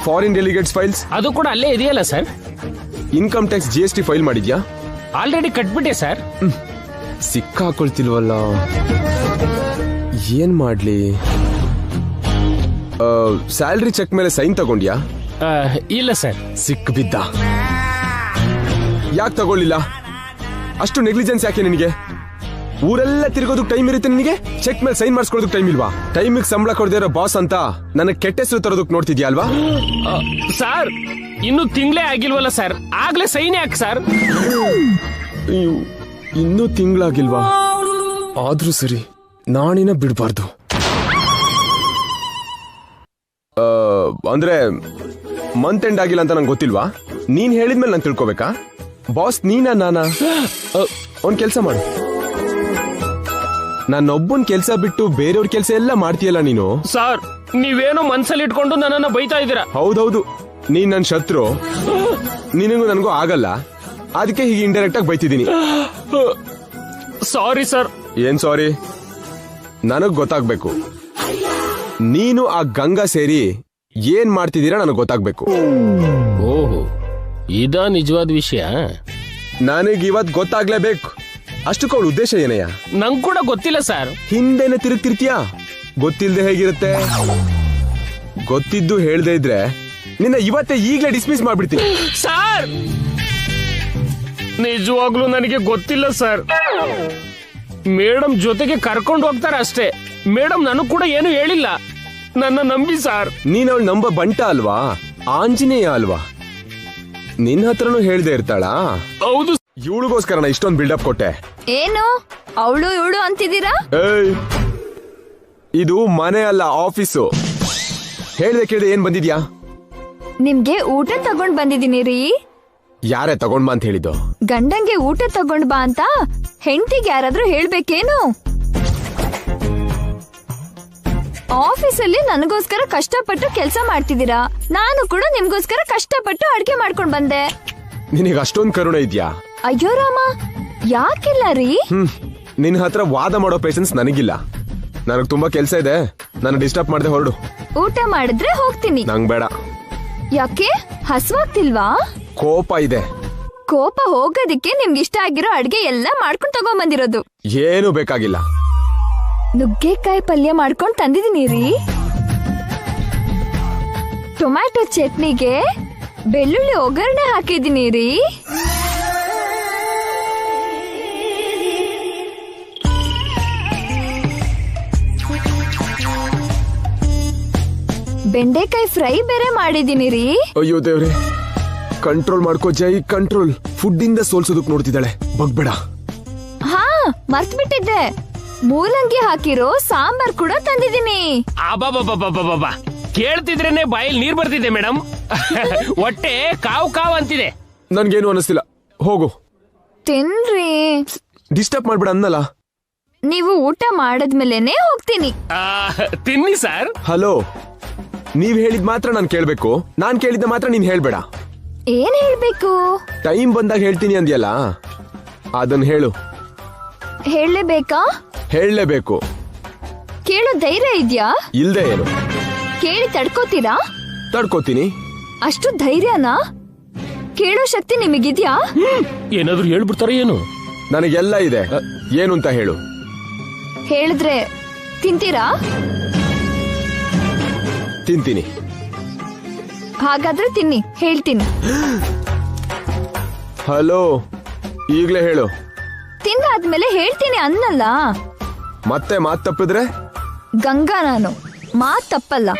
Foreign delegates files?
ಅದು ಕೂಡ ಅಲ್ಲೇ ಇದೆಯಲ್ಲ sir.
Income tax GST file ಮಾಡಿದ್ಯಾ?
ಆಲ್ರೆಡಿ ಕಟ್ಬಿಟ್ಟೆ ಸರ್.
ಸಿಕ್ಕಾಕೊಳ್ತಿಲ್ವಲ್ಲ, ಏನ್ ಮಾಡ್ಲಿ? ಸ್ಯಾಲರಿ ಚೆಕ್ ಮೇಲೆ ಸೈನ್ ತಗೊಂಡ್ಯಾ?
ಇಲ್ಲ ಸರ್.
ಸಿಕ್ ಬಿದ್ದ. ಯಾಕೆ ತಗೊಳ್ಳಿಲ್ಲ? ಅಷ್ಟು ನೆಗ್ಲಿಜೆನ್ಸ್ ಯಾಕೆ ನಿನಗೆ? ಊರೆಲ್ಲ ತಿರುಗೋದಕ್ಕೆ ಟೈಮ್ ಇರುತ್ತೆ ನಿನಗೆ, ಚೆಕ್ ಮೇಲೆ ಸೈನ್ ಮಾಡಿಸ್ಕೊಳ್ಳೋದಕ್ಕೆ ಟೈಮ್ ಇಲ್ವಾ? ಟೈಮಿಗೆ ಸಂಬಳ ಕೊಡದೇ ಇರೋ ಬಾಸ್ ಅಂತ ನನಗೆ ಕೆಟ್ಟ ಹೆಸರು ತರೋದಕ್ಕೆ ನೋಡ್ತಿದ್ಯಾ ಅಲ್ವಾ?
ಸರ್, ಇನ್ನು ತಿಂಗಳೇ ಆಗಿಲ್ವಲ್ಲ ಸರ್, ಆಗ್ಲೇ ಸೈನ್ ಯಾಕೆ ಸರ್?
ಇನ್ನೂ ತಿಂಗಳಾಗಿಲ್ವಾ? ಆದ್ರೂ ಸರಿ, ನಾಣಿನ ಬಿಡಬಾರ್ದು. ಅಂದ್ರೆ ಮಂತ್ ಎಂಡ್ ಆಗಿಲ್ಲ ಅಂತ ನಂಗೆ ಗೊತ್ತಿಲ್ವಾ? ನೀನ್ ಹೇಳಿದ್ಮೇಲೆ ನಾನು ತಿಳ್ಕೊಬೇಕಾ? ಬಾಸ್ ನೀನಾ ನಾನಾ? ಒಂದ್ ಕೆಲ್ಸ ಮಾಡು, ನಾನೊಬ್ಬನ್ ಕೆಲ್ಸ ಬಿಟ್ಟು ಬೇರೆಯವ್ರ ಕೆಲ್ಸ ಎಲ್ಲ ಮಾಡ್ತೀಯಲ್ಲ ನೀನು.
ಸರ್, ನೀವೇನೋ ಮನ್ಸಲ್ಲಿ ಇಟ್ಕೊಂಡು ನನ್ನನ್ನ ಬೈತಾ ಇದ್ದೀರಾ.
ಹೌದೌದು, ನೀನ್ ನನ್ ಶತ್ರು, ನಿನಗೂ ನನಗೂ ಆಗಲ್ಲ, ಅದಕ್ಕೆ ಹೀಗೆ ಇಂಡೈರೆಕ್ಟ್ ಆಗಿ ಬೈತಿದ್ದೀನಿ.
Sorry sir.
ಏನ್ ಸಾರಿ? ನನಗ್ ಗೊತ್ತಾಗ್ಬೇಕು, ನೀನು ಆ ಗಂಗಾ ಸೇರಿ ಏನ್ ಮಾಡ್ತಿದ್ದೀರಾ ನನಗ್ ಗೊತ್ತಾಗ್ಬೇಕು.
ಓಹೋ, ಇದ ನಿಜವಾದ ವಿಷಯ.
ನನಗ್ ಇವತ್ ಗೊತ್ತಾಗ್ಲೇಬೇಕು. ಅಷ್ಟಕ್ಕೆ ಅವಳ ಉದ್ದೇಶ ಏನಯ್ಯ?
ನಂಗ್ ಕೂಡ ಗೊತ್ತಿಲ್ಲ ಸರ್.
ಹಿಂದೆನೆ ತಿರುಗ್ತಿರ್ತೀಯಾ? ಗೊತ್ತಿಲ್ದೆ ಹೇಗಿರುತ್ತೆ? ಗೊತ್ತಿದ್ದು ಹೇಳ್ದೆ ಇದ್ರೆ ನಿನ್ನ ಇವತ್ತೇ ಈಗ್ಲೇ ಡಿಸ್ಮಿಸ್ ಮಾಡ್ಬಿಡ್ತೀನಿ.
ಸರ್, ನಿಜವಾಗ್ಲೂ ನನಗೆ ಗೊತ್ತಿಲ್ಲ ಸರ್. ಮೇಡಮ್ ಜೊತೆಗೆ ಕರ್ಕೊಂಡು ಹೋಗ್ತಾರೆ ಅಷ್ಟೇ. ಮೇಡಮ್ ನನಗ್ ಕೂಡ ಏನು ಹೇಳಿಲ್ಲ. ನನ್ನ ನಂಬಿ ಸರ್.
ನೀನ್ ಅವಳು ನಂಬ ಬಂಟ ಅಲ್ವಾ? ಆಂಜನೇಯ ಅಲ್ವಾ? ನಿನ್ ಹತ್ರನೂ ಹೇಳ್ದೆ ಇರ್ತಾಳಾ?
ಹೌದು.
ಇವಳಿಗೋಸ್ಕರ ನಾ ಇಷ್ಟೊಂದು ಬಿಲ್ಡಪ್ ಕೊಟ್ಟೆ.
ಏನು ಅವಳು ಇವಳು ಅಂತಿದ್ದೀರಾ?
ಇದು ಮನೆ ಅಲ್ಲ, ಆಫೀಸು. ಹೇಳ್ದೆ ಕೇಳ್ದೆ ಏನ್ ಬಂದಿದ್ಯಾ?
ನಿಮ್ಗೆ ಊಟ ತಗೊಂಡ್ ಬಂದಿದ್ದೀನಿ ರೀ.
ಯಾರೇ ತಗೊಂಡ್ ಬಾ ಅಂತ ಹೇಳಿದ್ದು?
ಗಂಡಂಗೆ ಊಟ ತಗೊಂಡ್ ಬಾ ಅಂತ ಹೆಂಡತಿಗೆ ಯಾರಾದ್ರೂ ಹೇಳ್ಬೇಕೇನು? ಆಫೀಸಲ್ಲಿ ನನಗೋಸ್ಕರ ಕಷ್ಟಪಟ್ಟು ಕೆಲಸ ಮಾಡ್ತಿದ್ದೀರಾ, ನಾನು ಕೂಡ ನಿಮ್ಗೋಸ್ಕರ ಕಷ್ಟಪಟ್ಟು ಅಡ್ಗೆ ಮಾಡ್ಕೊಂಡ್ ಬಂದೆ.
ನಿನಗೆ ಅಷ್ಟೊಂದು ಕರುಣೆ ಇದ್ಯಾ?
ಅಯ್ಯೋ ರಾಮ, ಯಾಕಿಲ್ಲ ರೀ?
ನಿನ್ ಹತ್ರ ವಾದ ಮಾಡೋ ಪೇಷನ್ಸ್ ನನಗಿಲ್ಲ. ನನಗ್ ತುಂಬಾ ಕೆಲ್ಸ ಇದೆ, ನಾನು ಡಿಸ್ಟರ್ಬ್ ಮಾಡದೆ ಹೊರಡು.
ಊಟ ಮಾಡಿದ್ರೆ ಹೋಗ್ತೀನಿ.
ನಂಗ್ ಬೇಡ.
ಯಾಕೆ, ಹಸ್ವಾಗ್ತಿಲ್ವಾ?
ಕೋಪ ಇದೆ.
ಕೋಪ ಹೋಗೋದಿಕ್ಕೆ ನಿಮ್ಗೆ ಇಷ್ಟ ಆಗಿರೋ ಅಡ್ಗೆ ಎಲ್ಲ ಮಾಡ್ಕೊಂಡ್ ತಗೊಂಬಂದಿರೋದು.
ಏನು ಬೇಕಾಗಿಲ್ಲ.
ನುಗ್ಗೆಕಾಯಿ ಪಲ್ಯ ಮಾಡ್ಕೊಂಡ್ ತಂದಿದ್ದೀನಿ ರೀ. ಟೊಮ್ಯಾಟೊ ಚಟ್ನಿಗೆ ಬೆಳ್ಳುಳ್ಳಿ ಒಗ್ಗರಣೆ ಹಾಕಿದ್ದೀನಿ ರೀ. ಬೆಂಡೆಕಾಯಿ ಫ್ರೈ ಬೇರೆ ಮಾಡಿದ್ದೀನಿ ರೀ.
ಅಯ್ಯೋ ದೇವ್ರೆ, ಕಂಟ್ರೋಲ್ ಮಾಡ್ಕೋ ಜೈ, ಕಂಟ್ರೋಲ್. ಫುಡ್ ಇಂದ ಸೋಲ್ಸೋದಕ್ ನೋಡ್ತಿದ್ದಾಳೆ, ಬಗ್ಬೇಡ.
ಹಾ, ಮರ್ತ್ ಬಿಟ್ಟಿದ್ದೆ, ಮೂಲಂಗಿ ಹಾಕಿರೋ ಸಾಂಬಾರ್ ಕೂಡ ತಂದಿದ್ದೀನಿ.
ಅಬ್ಬಬ್ಬಬ್ಬಬ್ಬಬ್ಬ, ಕೇಳ್ತಿದ್ರೇನೆ ಬಾಯಲ್ಲಿ ನೀರ್ ಬರ್ತಿದೆ ಮೇಡಮ್. ಹೊಟ್ಟೆ ಕಾವು ಕಾವು ಅಂತಿದೆ.
ನನ್ಗೇನು ಅನಿಸ್ತಿಲ್ಲ, ಹೋಗು.
ತಿನ್ರಿ.
ಡಿಸ್ಟರ್ಬ್ ಮಾಡ್ಬೇಡ ಅನ್ನಲ್ಲ.
ನೀವು ಊಟ ಮಾಡದ್ಮೇಲೆನೆ ಹೋಗ್ತೀನಿ.
ತಿನ್ನಿ ಸರ್.
ಹಲೋ, ನೀವ್ ಹೇಳಿದ್ ಮಾತ್ರ ನಾನ್ ಕೇಳ್ಬೇಕು, ನಾನ್ ಕೇಳಿದ್ದ ಮಾತ್ರ ನೀನ್ ಹೇಳ್ಬೇಡ.
ಏನ್ ಹೇಳ್ಬೇಕು?
ಟೈಮ್ ಬಂದಾಗ ಹೇಳ್ತೀನಿ ಅಂದ್ಯಲ್ಲ, ಅದನ್ನ ಹೇಳು.
ಹೇಳಲೇಬೇಕಾ?
ಹೇಳಲೇಬೇಕು.
ಕೇಳೋ ಧೈರ್ಯ ಇದ್ಯಾ?
ಇಲ್ದೆ ಏನು?
ಕೇಳಿ ತಡ್ಕೋತೀರಾ?
ತಡ್ಕೋತೀನಿ.
ಅಷ್ಟು ಧೈರ್ಯನಾ? ಕೇಳೋ ಶಕ್ತಿ ನಿಮಗಿದ್ಯಾ?
ಏನಾದ್ರೂ ಹೇಳ್ಬಿಡ್ತಾರೆ ಏನು?
ನನಗೆಲ್ಲ ಇದೆ, ಏನು ಅಂತ ಹೇಳು.
ಹೇಳಿದ್ರೆ ತಿಂತೀರಾ?
ತಿಂತೀನಿ.
ಹಾಗಾದ್ರೆ ತಿನ್ನಿ, ಹೇಳ್ತೀನಿ.
ಹಲೋ, ಈಗ್ಲೇ ಹೇಳು.
ತಿಂದಾದ್ಮೇಲೆ ಹೇಳ್ತೀನಿ ಅನ್ನಲ್ಲ.
ಮತ್ತೆ ಮಾತ್ ತಪ್ಪಿದ್ರೆ?
ಗಂಗಾ ನಾನು, ಮಾತ್ ತಪ್ಪಲ್ಲ.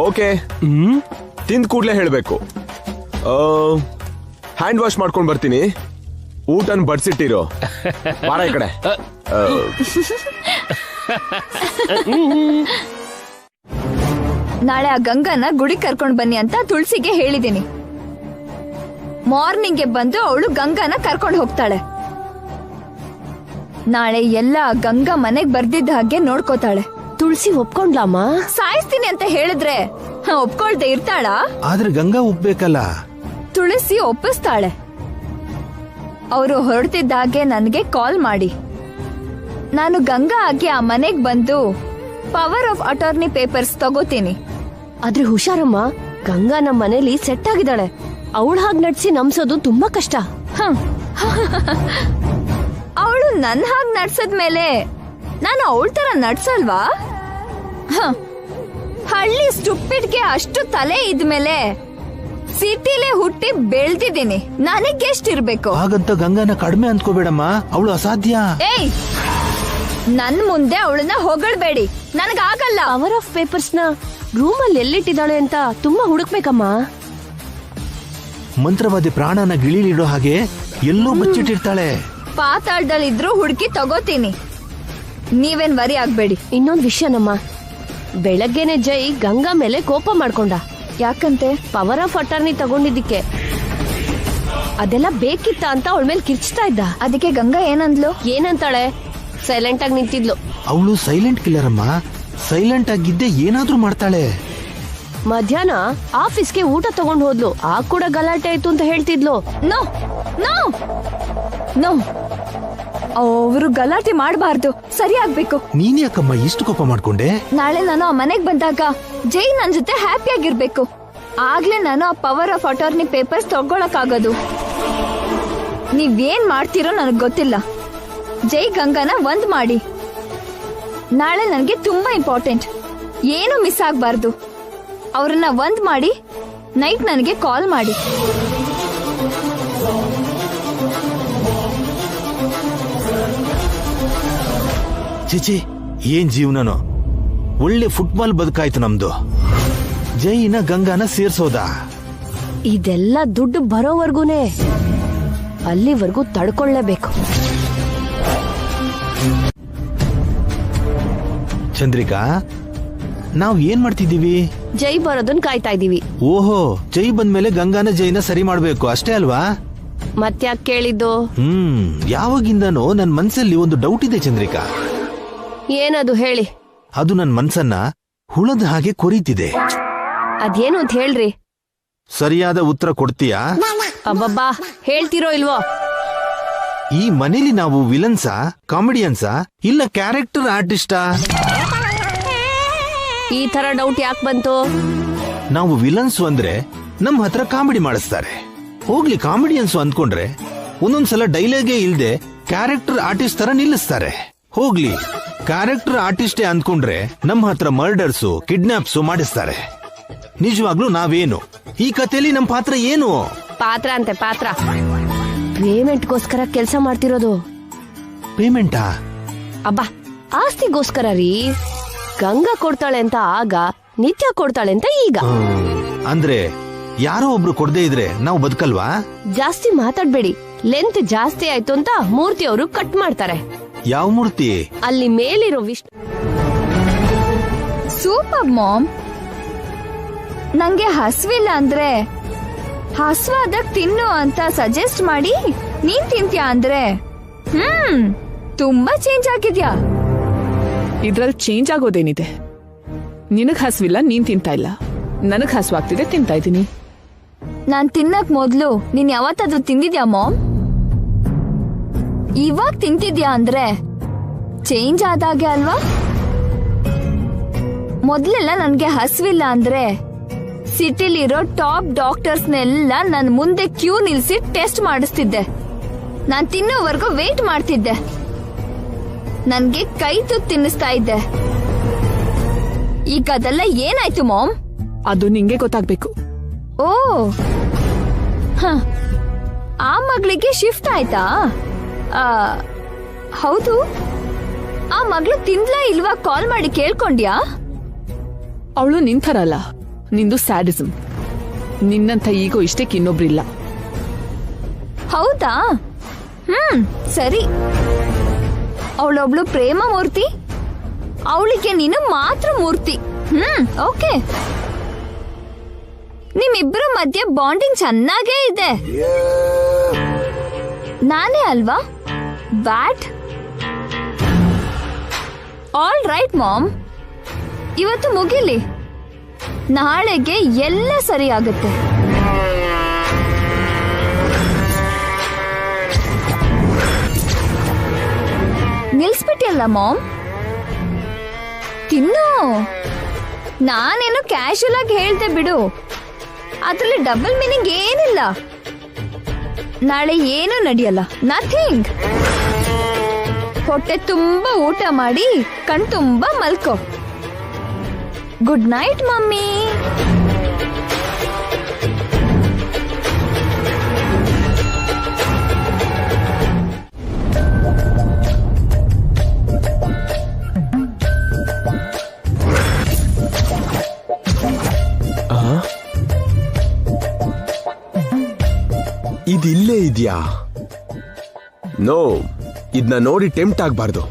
ಓಕೆ, ತಿಂದ್ ಕೂಡ್ಲೆ ಹೇಳ್ಬೇಕು. ಹ್ಯಾಂಡ್ ವಾಶ್ ಮಾಡ್ಕೊಂಡ್ ಬರ್ತೀನಿ, ಊಟನ್ ಬಡ್ಸಿಟ್ಟಿರೋ. ಬಾರ ಈ ಕಡೆ.
ನಾಳೆ ಆ ಗಂಗನ ಗುಡಿ ಕರ್ಕೊಂಡ್ ಬನ್ನಿ ಅಂತ ತುಳಸಿಗೆ ಹೇಳಿದ್ದೀನಿ. ಮಾರ್ನಿಂಗ್ಗೆ ಬಂದು ಅವಳು ಗಂಗನ ಕರ್ಕೊಂಡು ಹೋಗ್ತಾಳೆ. ನಾಳೆ ಎಲ್ಲ ಗಂಗಾ ಮನೆಗ್ ಬರ್ದಿದ್ದ ಹಾಗೆ ನೋಡ್ಕೋತಾಳೆ.
ತುಳಸಿ ಒಪ್ಕೊಂಡ್ಲಮ್ಮ?
ಸಾಯಿಸ್ತೀನಿ ಅಂತ ಹೇಳಿದ್ರೆ ಒಪ್ಕೊಳ್ದೆ ಇರ್ತಾಳ?
ಆದ್ರೆ ಗಂಗಾ ಒಪ್ಬೇಕಲ್ಲ.
ತುಳಸಿ ಒಪ್ಪಿಸ್ತಾಳೆ. ಅವರು ಹೊರಡ್ತಿದ್ದಾಗೆ ನನಗೆ ಕಾಲ್ ಮಾಡಿ. ನಾನು ಗಂಗಾ ಆಗಿ ಆ ಮನೆಗ್ ಬಂದು ಪವರ್ ಆಫ್ ಅಟಾರ್ನಿ ಪೇಪರ್ಸ್ ತಗೋತೀನಿ.
ಆದ್ರೆ ಹುಷಾರಮ್ಮ, ಗಂಗಾ ನಮ್ಮ ಮನೇಲಿ ಸೆಟ್ ಆಗಿದ್ದಾಳೆ. ಅವಳ ಹಾಗೆ ನಡ್ಸಿ ನಮ್ಸೋದು ತುಂಬಾ ಕಷ್ಟ.
ಅವಳು ನನ್ನ ಹಾಗೆ ನಡ್ಸದ್ಮೇಲೆ ನಾನು ಅವಳ ತರ ನಡ್ಸಲ್ವಾ? ಹಳ್ಳಿ ಸ್ಟುಪಿಡ್ಗೆ ಅಷ್ಟು ತಲೆ ಇದ್ಮೇಲೆ ಸಿಟಿಲೇ ಹುಟ್ಟಿ ಬೆಳ್ದಿದ್ದೀನಿ, ನನಗೆಷ್ಟಿರ್ಬೇಕು?
ಹಾಗಂತ ಗಂಗಾನ ಕಡಿಮೆ ಅಂದ್ಕೋಬೇಡಮ್ಮ, ಅವಳು ಅಸಾಧ್ಯ.
ಏಯ್, ನನ್ ಮುಂದೆ ಅವಳನ್ನ ಹೊಗಳ್ಬೇಡಿ, ನನಗಾಗಲ್ಲ.
ಪವರ್ ಆಫ್ ಪೇಪರ್ಸ್ ನ ರೂಮಲ್ಲಿ ಎಲ್ಲಿಟ್ಟಿದ್ದಾಳೆ ಅಂತ ತುಂಬಾ ಹುಡುಕ್ಬೇಕಮ್ಮ.
ಮಂತ್ರವಾದಿ ಪ್ರಾಣನ ಗಿಳಿಲಿಡೋ ಹಾಗೆ ಎಲ್ಲೂ ಬಚ್ಚಿಟ್ಟಿರ್ತಾಳೆ.
ಪಾತಾಳದಲ್ಲಿದ್ರು ಹುಡುಕಿ ತಗೋತೀನಿ, ನೀವೇನ್ ವರಿ ಆಗ್ಬೇಡಿ.
ಇನ್ನೊಂದ್ ವಿಷಯನಮ್ಮ, ಬೆಳಗ್ಗೆನೆ ಜೈ ಗಂಗಾ ಮೇಲೆ ಕೋಪ ಮಾಡ್ಕೊಂಡ.
ಯಾಕಂತೆ?
ಪವರ್ ಆಫ್ ಅಟಾರ್ನಿ ತಗೊಂಡಿದ್ದಕ್ಕೆ. ಅದೆಲ್ಲ ಬೇಕಿತ್ತ ಅಂತ ಅವಳ ಮೇಲೆ ಕಿರ್ಚ್ತಾ ಇದ್ದ.
ಅದಕ್ಕೆ ಗಂಗಾ ಏನಂದ್ಲು?
ಏನಂತಾಳೆ? ಸೈಲೆಂಟ್ ಆಗಿ ನಿಂತಿದ್ಲು.
ಅವಳು ಸೈಲೆಂಟ್ ಕಿಲ್ಲರ್ ಅಮ್ಮ, ಸೈಲೆಂಟ್ ಆಗಿದ್ದೆ ಏನಾದ್ರೂ ಮಾಡ್ತಾಳೆ.
ಮಧ್ಯಾಹ್ನ ಆಫೀಸ್ಗೆ ಊಟ ತಗೊಂಡ್ ಹೋದ್ಲು, ಆ ಕೂಡ ಗಲಾಟೆ ಆಯ್ತು ಅಂತ ಹೇಳ್ತಿದ್ಲು.
ನೋ ನೋ ನೋ, ಅವರು ಗಲಾಟೆ ಮಾಡಬಾರ್ದು, ಸರಿ ಆಗ್ಬೇಕು.
ನೀನ್ ಯಾಕಮ್ಮ ಇಷ್ಟು ಕೋಪ ಮಾಡ್ಕೊಂಡೆ?
ನಾಳೆ ನಾನು ಆ ಮನೆಗ್ ಬಂದಾಗ ಜೈ ನನ್ ಜೊತೆ ಹ್ಯಾಪಿ ಆಗಿರ್ಬೇಕು. ಆಗ್ಲೇ ನಾನು ಆ ಪವರ್ ಆಫ್ ಅಟಾರ್ನಿ ಪೇಪರ್ಸ್ ತಗೊಳಕ್ಕಾಗೋದು. ನೀವೇನ್ ಮಾಡ್ತೀರೋ ನನಗ್ ಗೊತ್ತಿಲ್ಲ. ಜೈ ಗಂಗಾನ ಒಂದ್ ಮಾಡಿ. ನಾಳೆ ನನಗೆ ತುಂಬಾ ಇಂಪಾರ್ಟೆಂಟ್, ಏನು ಮಿಸ್ ಆಗ್ಬಾರ್ದು. ಅವ್ರನ್ನ ಒಂದ್ ಮಾಡಿ ನೈಟ್ ನನಗೆ ಕಾಲ್ ಮಾಡಿ.
ಚಿಚಿ, ಏನ್ ಜೀವನನೋ. ಒಳ್ಳೆ ಫುಟ್ಬಾಲ್ ಬದುಕಾಯ್ತು ನಮ್ದು. ಜೈನ ಗಂಗಾನ ಸೇರ್ಸೋದ?
ಇದೆಲ್ಲ ದುಡ್ಡು ಬರೋವರ್ಗುನೇ, ಅಲ್ಲಿವರೆಗೂ ತಡ್ಕೊಳ್ಳೇಬೇಕು.
ಚಂದ್ರಿಕಾ, ನಾವ್ ಏನ್ ಮಾಡ್ತಿದ್ದೀವಿ?
ಜೈ ಬರೋದನ್ ಕಾಯ್ತಾ ಇದೀವಿ.
ಓಹೋ, ಜೈ ಬಂದ್ಮೇಲೆ ಗಂಗಾನ ಜೈನ ಸರಿ ಮಾಡ್ಬೇಕು ಅಷ್ಟೇ ಅಲ್ವಾ?
ಮತ್ತ್ಯಾಕ್ ಕೇಳಿದ್ದು?
ಯಾವಾಗಿಂದನೋ ನನ್ ಮನ್ಸಲ್ಲಿ ಒಂದು ಡೌಟ್ ಇದೆ ಚಂದ್ರಿಕಾ.
ಏನದು ಹೇಳಿ.
ಅದು ನನ್ ಮನ್ಸನ್ನ ಹುಳದ ಹಾಗೆ ಕೊರೀತಿದೆ.
ಅದೇನು ಅಂತ ಹೇಳ್ರಿ.
ಸರಿಯಾದ ಉತ್ತರ ಕೊಡ್ತೀಯಾ?
ಅಬ್ಬಬ್ಬಾ, ಹೇಳ್ತಿರೋ ಇಲ್ವೋ?
ಈ ಮನೇಲಿ ನಾವು ವಿಲನ್ಸಾ, ಕಾಮಿಡಿಯನ್ಸಾ, ಇಲ್ಲ ಕ್ಯಾರೆಕ್ಟರ್ ಆರ್ಟಿಸ್ಟಾ?
ಈ ತರ ಡೌಟ್ ಯಾಕೆ ಬಂತು?
ನಾವು ವಿಲನ್ಸ್ ಅಂದ್ರೆ ನಮ್ ಹತ್ರ ಕಾಮಿಡಿ ಮಾಡಿಸ್ತಾರೆ. ಹೋಗ್ಲಿ, ಕಾಮಿಡಿಯನ್ಸ್ ಅಂದ್ಕೊಂಡ್ರೆ ಒಂದೊಂದ್ಸಲ ಡೈಲಾಗೇ ಇಲ್ದೆ ಕ್ಯಾರೆಕ್ಟರ್ ಆರ್ಟಿಸ್ಟ್ ತರ ನಿಲ್ಲಿಸ್ತಾರೆ. ಹೋಗ್ಲಿ, ಕ್ಯಾರೆಕ್ಟರ್ ಆರ್ಟಿಸ್ಟೇ ಅಂದ್ಕೊಂಡ್ರೆ ನಮ್ ಹತ್ರ ಮರ್ಡರ್ಸು, ಕಿಡ್ನಾಪ್ಸು ಮಾಡಿಸ್ತಾರೆ. ನಿಜವಾಗ್ಲೂ ನಾವೇನು ಈ ಕಥೆಯಲ್ಲಿ ನಮ್ ಪಾತ್ರ ಏನು?
ಪಾತ್ರ ಅಂತೆ ಪಾತ್ರ. ಪೇಮೆಂಟ್ಗೋಸ್ಕರ ಕೆಲಸ ಮಾಡ್ತಿರೋದು.
ಪೇಮೆಂಟಾ?
ಅಬ್ಬಾ, ಆಸ್ತಿಗೋಸ್ಕರ ರೀ. ಗಂಗಾ ಕೊಡ್ತಾಳೆ ಅಂತ ಆಗ, ನಿತ್ಯ ಕೊಡ್ತಾಳೆ ಅಂತ ಈಗ.
ಅಂದ್ರೆ ಯಾರೋ ಒಬ್ರು ಕೊಡದೇ ಇದ್ರೆ ನಾವು ಬದುಕಲ್ವಾ?
ಜಾಸ್ತಿ ಮಾತಾಡ್ಬೇಡಿ. ಲೆಂತ್ ಜಾಸ್ತಿ ಆಯ್ತು ಅಂತ ಮೂರ್ತಿ ಅವರು ಕಟ್ ಮಾಡ್ತಾರೆ.
ಯಾವ ಮೂರ್ತಿ?
ಅಲ್ಲಿ ಮೇಲಿರೋ ವಿಷ್ಣು.
Super ma'am. ನಂಗೆ ಹಸ್ವಿಲ್ಲ ಅಂದ್ರೆ ಹಸ್ವಾದಾಗ ತಿನ್ನು ಅಂತ ಸಜೆಸ್ಟ್ ಮಾಡಿ ನೀನ್ ತಿಂತ್ಯಾ ಅಂದ್ರೆ ತುಂಬಾ ಚೇಂಜ್ ಆಗಿದ್ಯಾ.
ಇದ್ರಲ್ಲಿ ಚೇಂಜ್ ಆಗೋದೇನಿದೆ? ನಿನಗ್ ಹಸ್ವಿಲ್ಲ, ನೀನ್ ತಿಂತಾ ಇಲ್ಲ. ನನಗ್ ಹಸ್ವಾಗ್ತಿದೆ, ತಿಂತಾ ಇದ್ದೀನಿ.
ನಾನ್ ತಿನ್ನಕ್ ಮೊದ್ಲು ನೀನ್ ಯಾವತ್ತಾದ್ರೂ ತಿಂದಿದ್ಯಾ ಮಾಮ್? ಇವಾಗ ತಿಂತಿದ್ಯಾ ಅಂದ್ರೆ ಚೇಂಜ್ ಆದಾಗೆ ಅಲ್ವಾ? ಮೊದ್ಲೆಲ್ಲ ನನ್ಗೆ ಹಸ್ವಿಲ್ಲ ಅಂದ್ರೆ ಸಿಟಿಲಿರೋ ಟಾಪ್ ಡಾಕ್ಟರ್ಸ್ನೆಲ್ಲ ನನ್ ಮುಂದೆ ಕ್ಯೂ ನಿಲ್ಸಿ ಟೆಸ್ಟ್ ಮಾಡಿಸ್ತಿದ್ದೆ. ನಾನ್ ತಿನ್ನೋವರೆಗೂ ವೇಟ್ ಮಾಡ್ತಿದ್ದೆ. ನನ್ಗೆ ಕೈ ತುತ್ತು ತಿನ್ನಿಸ್ತಾ ಇದ್ದೆ. ಈಗ ಅದೆಲ್ಲ ಏನಾಯ್ತು ಮಾಮ್?
ಅದು ನಿಂಗೆ ಗೊತ್ತಾಗ್ಬೇಕು.
ಓ, ಆ ಮಗಳಿಗೆ ಶಿಫ್ಟ್ ಆಯ್ತಾ? ಹೌದು, ಆ ಮಗಳು ತಿಂದ್ಲಾ ಇಲ್ವಾ ಕಾಲ್ ಮಾಡಿ ಕೇಳ್ಕೊಂಡ್ಯಾ?
ಅವಳು ನಿಂತರಲ್ಲ, ನಿಂದು ಸ್ಯಾಡಿಸಮ್. ನಿನ್ನಂತ ಈಗೋ ಇಷ್ಟಕ್ಕೆ ಇನ್ನೊಬ್ರಿಲ್ಲ.
ಹೌದಾ? ಸರಿ. ಅವಳೊಬ್ಳು ಪ್ರೇಮ ಮೂರ್ತಿ, ಅವಳಿಗೆ ನೀನು ಮಾತ್ರ ಮೂರ್ತಿ. ಓಕೆ. ನಿಮ್ಮಿಬ್ಬರ ಮಧ್ಯೆ ಬಾಂಡಿಂಗ್ ಚೆನ್ನಾಗೇ ಇದೆ. ನಾನೇ ಅಲ್ವಾ ಬ್ಯಾಟ್? ಆಲ್ ರೈಟ್ ಮಾಮ್, ಇವತ್ತು ಮುಗಿಲಿ, ನಾಳೆಗೆ ಎಲ್ಲ ಸರಿ ಆಗುತ್ತೆ. ನಿಲ್ಸ್ಬಿಟ್ಟಿಯಲ್ಲ ಮಾಮ್, ತಿನ್ನು. ನಾನೇನು ಕ್ಯಾಶುಯಲ್ ಆಗಿ ಹೇಳ್ದೆ ಬಿಡು, ಅದ್ರಲ್ಲಿ ಡಬಲ್ ಮೀನಿಂಗ್ ಏನಿಲ್ಲ. ನಾಳೆ ಏನು ನಡೆಯಲ್ಲ, ನಥಿಂಗ್. ಹೊಟ್ಟೆ ತುಂಬಾ ಊಟ ಮಾಡಿ ಕಣ್ ತುಂಬಾ ಮಲ್ಕೋ. Good night mummy.
ಇದಿಲ್ಲೇ ಇದ್ಯಾ? ನೋ, ಇದನ್ನ ನೋಡಿ ಟೆಂಪ್ಟ್ ಆಗ್ಬಾರ್ದು.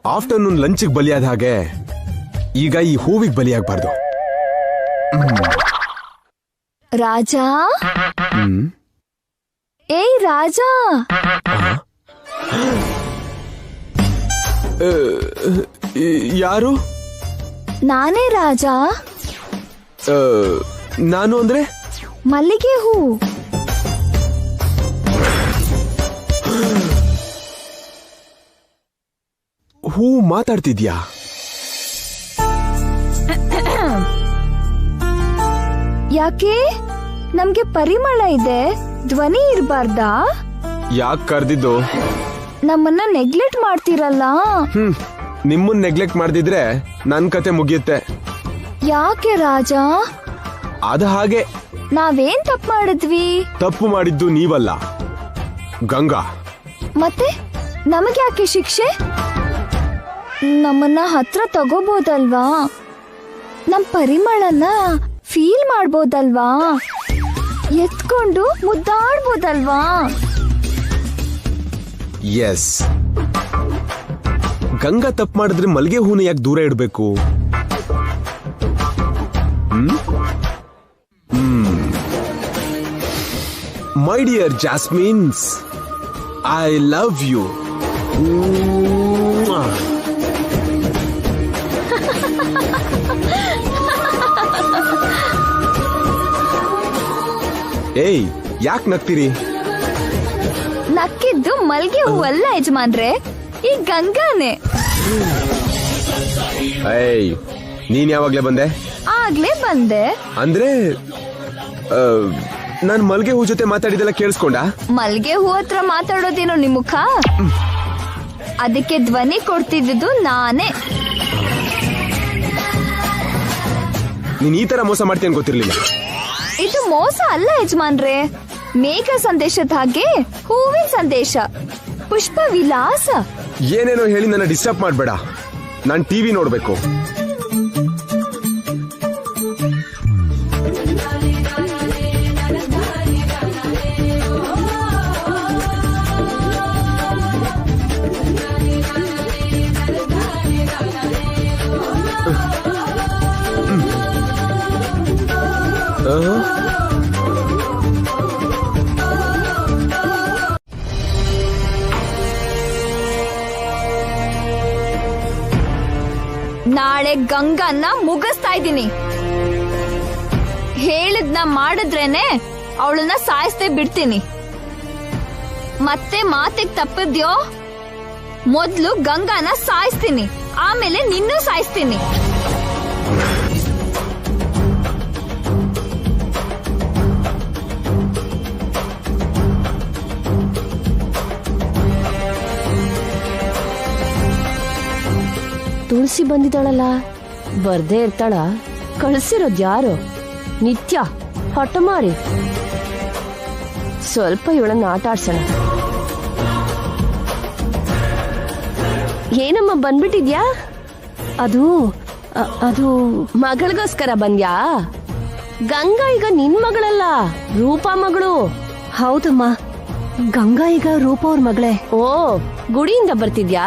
ಆಫ್ಟರ್ನೂನ್ ಲಂಚ್ಗೆ ಬಲಿಯಾದ ಹಾಗೆ ಈಗ ಈ ಹೂವಿಗೆ ಬಲಿಯಾಗಬಾರ್ದು.
ರಾಜ, ಏಯ್ ರಾಜ,
ಯಾರು?
ನಾನೇ ರಾಜ.
ನಾನು ಅಂದ್ರೆ
ಮಲ್ಲಿಗೆ ಹೂ.
ಹೂ ಮಾತಾಡ್ತಿದ್ಯಾ?
ಯಾಕೆ? ನಮ್ಗೆ ಪರಿಮಳ ಇದೆ, ಧ್ವನಿ ಇರಬಾರ್ದಾ?
ಯಾಕೆ ಕರ್ದಿದ್ದು?
ನಮ್ಮನ್ನ ನೆಗ್ಲೆಕ್ಟ್ ಮಾಡ್ತೀರಲ್ಲ.
ನಿಮ್ಮನ್ನ ನೆಗ್ಲೆಕ್ಟ್ ಮಾಡ್ದಿದ್ರೆ ನನ್ ಕತೆ ಮುಗಿಯುತ್ತೆ.
ಯಾಕೆ ರಾಜ?
ಅದ ಹಾಗೆ.
ನಾವೇನ್ ತಪ್ಪು ಮಾಡಿದ್ವಿ?
ತಪ್ಪು ಮಾಡಿದ್ದು ನೀವಲ್ಲ, ಗಂಗಾ.
ಮತ್ತೆ ನಮಗೆ ಯಾಕೆ ಶಿಕ್ಷೆ? ನಮ್ಮನ್ನ ಹತ್ರ ತಗೋಬೋದಲ್ವಾ? ನಮ್ ಪರಿಮಳನ ಫೀಲ್ ಮಾಡ್ಬೋದಲ್ವಾ? ಎತ್ಕೊಂಡು ಮುದ್ದಾಡ್ಬೋದಲ್ವಾ?
ಎಸ್. ಗಂಗಾ ತಪ್ಪು ಮಾಡಿದ್ರೆ ಮಲ್ಗೆ ಹೂನ ಯಾಕೆ ದೂರ ಇಡಬೇಕು? My dear jasmines, I love you. ಏಯ್, ಯಾಕೆ ನಗ್ತೀರಿ?
ನಕ್ಕಿದ್ದು ಮಲ್ಗೆ ಹೂವಲ್ಲ ಯಜಮಾನ್ರೆ, ಈ ಗಂಗಾನೆ.
ಏಯ್, ನೀನ್ ಯಾವಾಗ್ಲೇ ಬಂದೆ?
ಆಗ್ಲೇ ಬಂದೆ.
ಅಂದ್ರೆ ನಾನ್ ಮಲ್ಗೆ ಹೂ ಜೊತೆ ಮಾತಾಡಿದೆಲ್ಲ ಕೇಳಿಸ್ಕೊಂಡ?
ಮಲ್ಗೆ ಹೂ ಹತ್ರ ಮಾತಾಡೋದೇನೋ ನಿಮ್ ಮುಖ, ಅದಕ್ಕೆ ಧ್ವನಿ ಕೊಡ್ತಿದ್ದು ನಾನೇ.
ನೀನ್ ಈ ತರ ಮೋಸ ಮಾಡ್ತೀನಿ ಅಂತ ಗೊತ್ತಿರ್ಲಿಲ್ಲ.
ಇದು ಮೋಸ ಅಲ್ಲ ಯಜಮಾನ್ರೆ, ಮೇಘ ಸಂದೇಶದ ಹಾಗೆ ಹೂವಿನ ಸಂದೇಶ, ಪುಷ್ಪ ವಿಲಾಸ.
ಏನೇನೋ ಹೇಳಿ ನನ್ನ ಡಿಸ್ಟರ್ಬ್ ಮಾಡ್ಬೇಡ, ನಾನ್ ಟಿವಿ ನೋಡ್ಬೇಕು.
ನಾಳೆ ಗಂಗನ್ನ ಮುಗಿಸ್ತಾ ಇದ್ದೀನಿ. ಹೇಳಿದ್ನ ಮಾಡಿದ್ರೇನೆ ಅವಳನ್ನ ಸಾಯಿಸ್ತೇ ಬಿಡ್ತೀನಿ. ಮತ್ತೆ ಮಾತಿಗೆ ತಪ್ಪಿದ್ಯೋ, ಮೊದ್ಲು ಗಂಗಾನ ಸಾಯಿಸ್ತೀನಿ, ಆಮೇಲೆ ನಿನ್ನೂ ಸಾಯಿಸ್ತೀನಿ.
ತುಳಸಿ ಬಂದಿದ್ದಾಳಲ್ಲ, ಬರ್ದೇ ಇರ್ತಾಳ? ಕಳ್ಸಿರೋದ್ ಯಾರು? ನಿತ್ಯ ಹಠಮಾರಿ. ಸ್ವಲ್ಪ ಇವಳನ್ನ ಆಟ ಆಡ್ಸೋಣ. ಏನಮ್ಮ ಬಂದ್ಬಿಟ್ಟಿದ್ಯಾ? ಅದು ಅದು ಮಗಳಿಗೋಸ್ಕರ ಬಂದ್ಯಾ? ಗಂಗಾ ಈಗ ನಿನ್ ಮಗಳಲ್ಲ, ರೂಪಾ ಮಗಳು. ಹೌದಮ್ಮ, ಗಂಗಾ ಈಗ ರೂಪ ಅವ್ರ ಮಗಳೇ. ಓ, ಗುಡಿಯಿಂದ ಬರ್ತಿದ್ಯಾ?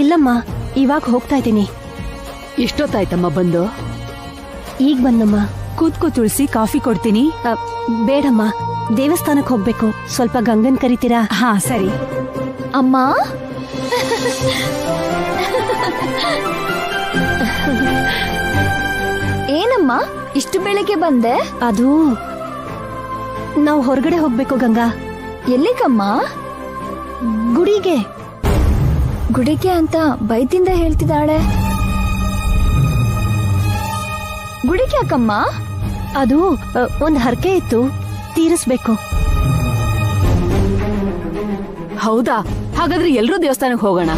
ಇಲ್ಲಮ್ಮ, ಇವಾಗ ಹೋಗ್ತಾ ಇದ್ದೀನಿ.
ಎಷ್ಟೊತ್ತಾಯ್ತಮ್ಮ ಬಂದು?
ಈಗ ಬಂದಮ್ಮ.
ಕೂತ್ಕೋ ತುಳಸಿ, ಕಾಫಿ ಕೊಡ್ತೀನಿ.
ಬೇಡಮ್ಮ, ದೇವಸ್ಥಾನಕ್ಕೆ ಹೋಗ್ಬೇಕು. ಸ್ವಲ್ಪ ಗಂಗನ್ ಕರಿತೀರಾ?
ಹಾ ಸರಿ.
ಅಮ್ಮ, ಏನಮ್ಮ ಇಷ್ಟು ಬೆಳಗ್ಗೆ ಬಂದೆ?
ಅದು ನಾವು ಹೊರಗಡೆ ಹೋಗ್ಬೇಕು ಗಂಗಾ.
ಎಲ್ಲಿಗಮ್ಮ?
ಗುಡಿಗೆ.
ಗುಡಿಗೆ ಅಂತ ಬೈದಿಂದ ಹೇಳ್ತಿದ್ದಾಳೆ. ಗುಡಿಗೆ ಯಾಕಮ್ಮ?
ಅದು ಒಂದ್ ಹರಕೆ ಇತ್ತು, ತೀರಿಸ್ಬೇಕು.
ಹೌದಾ? ಹಾಗಾದ್ರೆ ಎಲ್ರೂ ದೇವಸ್ಥಾನಕ್ಕೆ ಹೋಗೋಣ.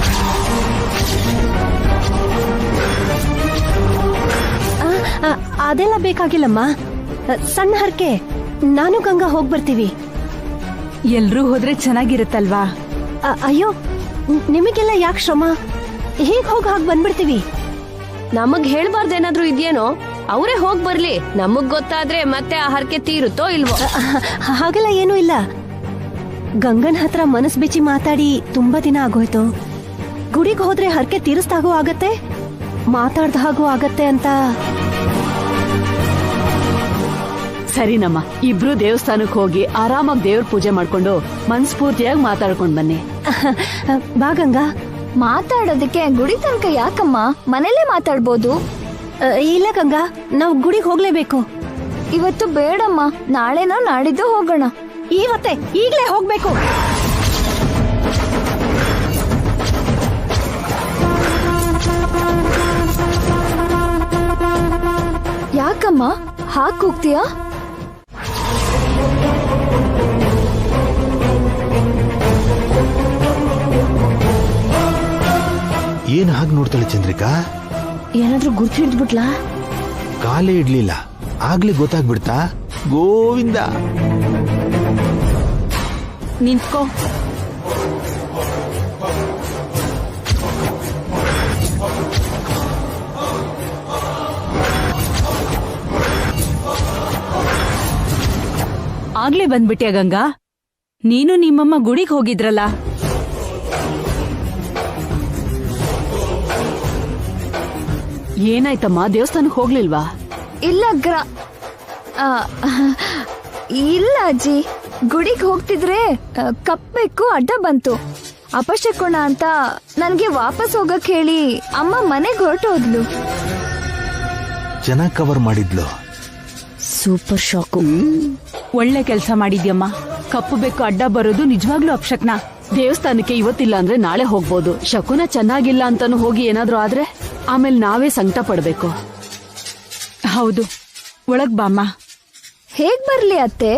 ಅದೆಲ್ಲ ಬೇಕಾಗಿಲ್ಲಮ್ಮ, ಸಣ್ಣ ಹರಕೆ. ನಾನು ಗಂಗಾ ಹೋಗ್ ಬರ್ತೀವಿ.
ಎಲ್ರೂ ಹೋದ್ರೆ ಚೆನ್ನಾಗಿರುತ್ತಲ್ವಾ?
ಅಯ್ಯೋ, ನಿಮಗೆಲ್ಲ ಯಾಕೆ ಶ್ರಮ? ಹೇಗ್ ಹೋಗ್ ಹಾಗೆ ಬಂದ್ಬಿಡ್ತೀವಿ. ನಮಗ್ ಹೇಳ್ಬಾರ್ದೇನಾದ್ರೂ ಇದ್ಯೇನೋ? ಅವರೇ ಹೋಗ್ ಬರ್ಲಿ, ನಮಗ್ ಗೊತ್ತಾದ್ರೆ ಮತ್ತೆ ಆ ಹರಕೆ ತೀರುತ್ತೋ ಇಲ್ವೋ? ಹಾಗೆಲ್ಲ ಏನೂ ಇಲ್ಲ. ಗಂಗನ್ ಹತ್ರ ಮನಸ್ ಬಿಚ್ಚಿ ಮಾತಾಡಿ ತುಂಬಾ ದಿನ ಆಗೋಯ್ತು. ಗುಡಿಗೆ ಹೋದ್ರೆ ಹರಕೆ ತೀರಿಸ್ದಾಗೂ ಆಗತ್ತೆ, ಮಾತಾಡ್ದ ಹಾಗೂ ಆಗತ್ತೆ ಅಂತ.
ಸರಿನಮ್ಮ, ಇಬ್ರು ದೇವಸ್ಥಾನಕ್ಕೆ ಹೋಗಿ ಆರಾಮಾಗಿ ದೇವ್ರ ಪೂಜೆ ಮಾಡ್ಕೊಂಡು ಮನ್ಸ್ಫೂರ್ತಿಯಾಗಿ ಮಾತಾಡ್ಕೊಂಡ್ ಬನ್ನಿ.
ಬಾ ಗಂಗಾ.
ಮಾತಾಡೋದಕ್ಕೆ ಗುಡಿ ತನಕ ಯಾಕಮ್ಮ, ಮನೇಲೆ ಮಾತಾಡ್ಬೋದು.
ಇಲ್ಲ ಗಂಗಾ, ನಾವ್ ಗುಡಿಗೆ ಹೋಗ್ಲೇಬೇಕು.
ಇವತ್ತು ಬೇಡಮ್ಮ, ನಾಳೆನೋ ನಾಡಿದ್ದು ಹೋಗೋಣ.
ಇವತ್ತೇ ಈಗ್ಲೇ ಹೋಗ್ಬೇಕು.
ಯಾಕಮ್ಮ ಹಾಕ್ ಹೋಗ್ತೀಯಾ?
ಏನ್ ಹಾಗೆ ನೋಡ್ತಾಳೆ ಚಂದ್ರಿಕಾ?
ಏನಾದ್ರೂ ಗುರ್ತು ಹಿಡ್ದ್ಬಿಟ್ಲಾ?
ಕಾಲೇ ಇಡ್ಲಿಲ್ಲ, ಆಗ್ಲೇ ಗೊತ್ತಾಗ್ಬಿಡ್ತಾ? ಗೋವಿಂದ.
ನಿಂತ್ಕೋ. ಆಗ್ಲೇ ಬಂದ್ಬಿಟ್ಯಾ ಗಂಗಾ? ನೀನು ನಿಮ್ಮಮ್ಮ ಗುಡಿಗೆ ಹೋಗಿದ್ರಲ್ಲ? ಏನಾಯ್ತಮ್ಮ, ದೇವಸ್ಥಾನಕ್ಕೆ ಹೋಗ್ಲಿಲ್ವಾ?
ಇಲ್ಲ ಇಲ್ಲ ಅಜ್ಜಿ, ಗುಡಿಗೆ ಹೋಗ್ತಿದ್ರೆ ಕಪ್ಪೆಕ್ಕು ಅಡ್ಡ ಬಂತು. ಅಪಶಕುನ ಅಂತ ನನ್ಗೆ ವಾಪಸ್ ಹೋಗಕ್ ಹೇಳಿ ಅಮ್ಮ ಮನೆಗೆ ಹೊರಟೋದ್ಲು.
ಚೆನ್ನಾಗ್ ಕವರ್ ಮಾಡಿದ್ಲು.
Super shock.
ಒಳ್ಳೆ ಕೆಲಸ ಮಾಡಿದ್ಯಮ್ಮ. ಕಪ್ಪು ಬೆಕ್ಕು ಅಡ್ಡ ಬರೋದು ನಿಜವಾಗ್ಲೂ ಅಪಶಕ್ನ. ದೇವಸ್ಥಾನಕ್ಕೆ ಇವತ್ತಿಲ್ಲ ಅಂದ್ರೆ ನಾಳೆ ಹೋಗ್ಬೋದು. ಶಕುನ ಚೆನ್ನಾಗಿಲ್ಲ ಅಂತಾನು ಹೋಗಿ ಏನಾದ್ರೂ ಆದ್ರೆ ಆಮೇಲೆ ನಾವೇ ಸಂಕಟ ಪಡ್ಬೇಕು. ಹೌದು, ಒಳಗ್ ಬಾಮ್ಮ.
ಹೇಗ್ ಬರ್ಲಿ ಅತ್ತೆ?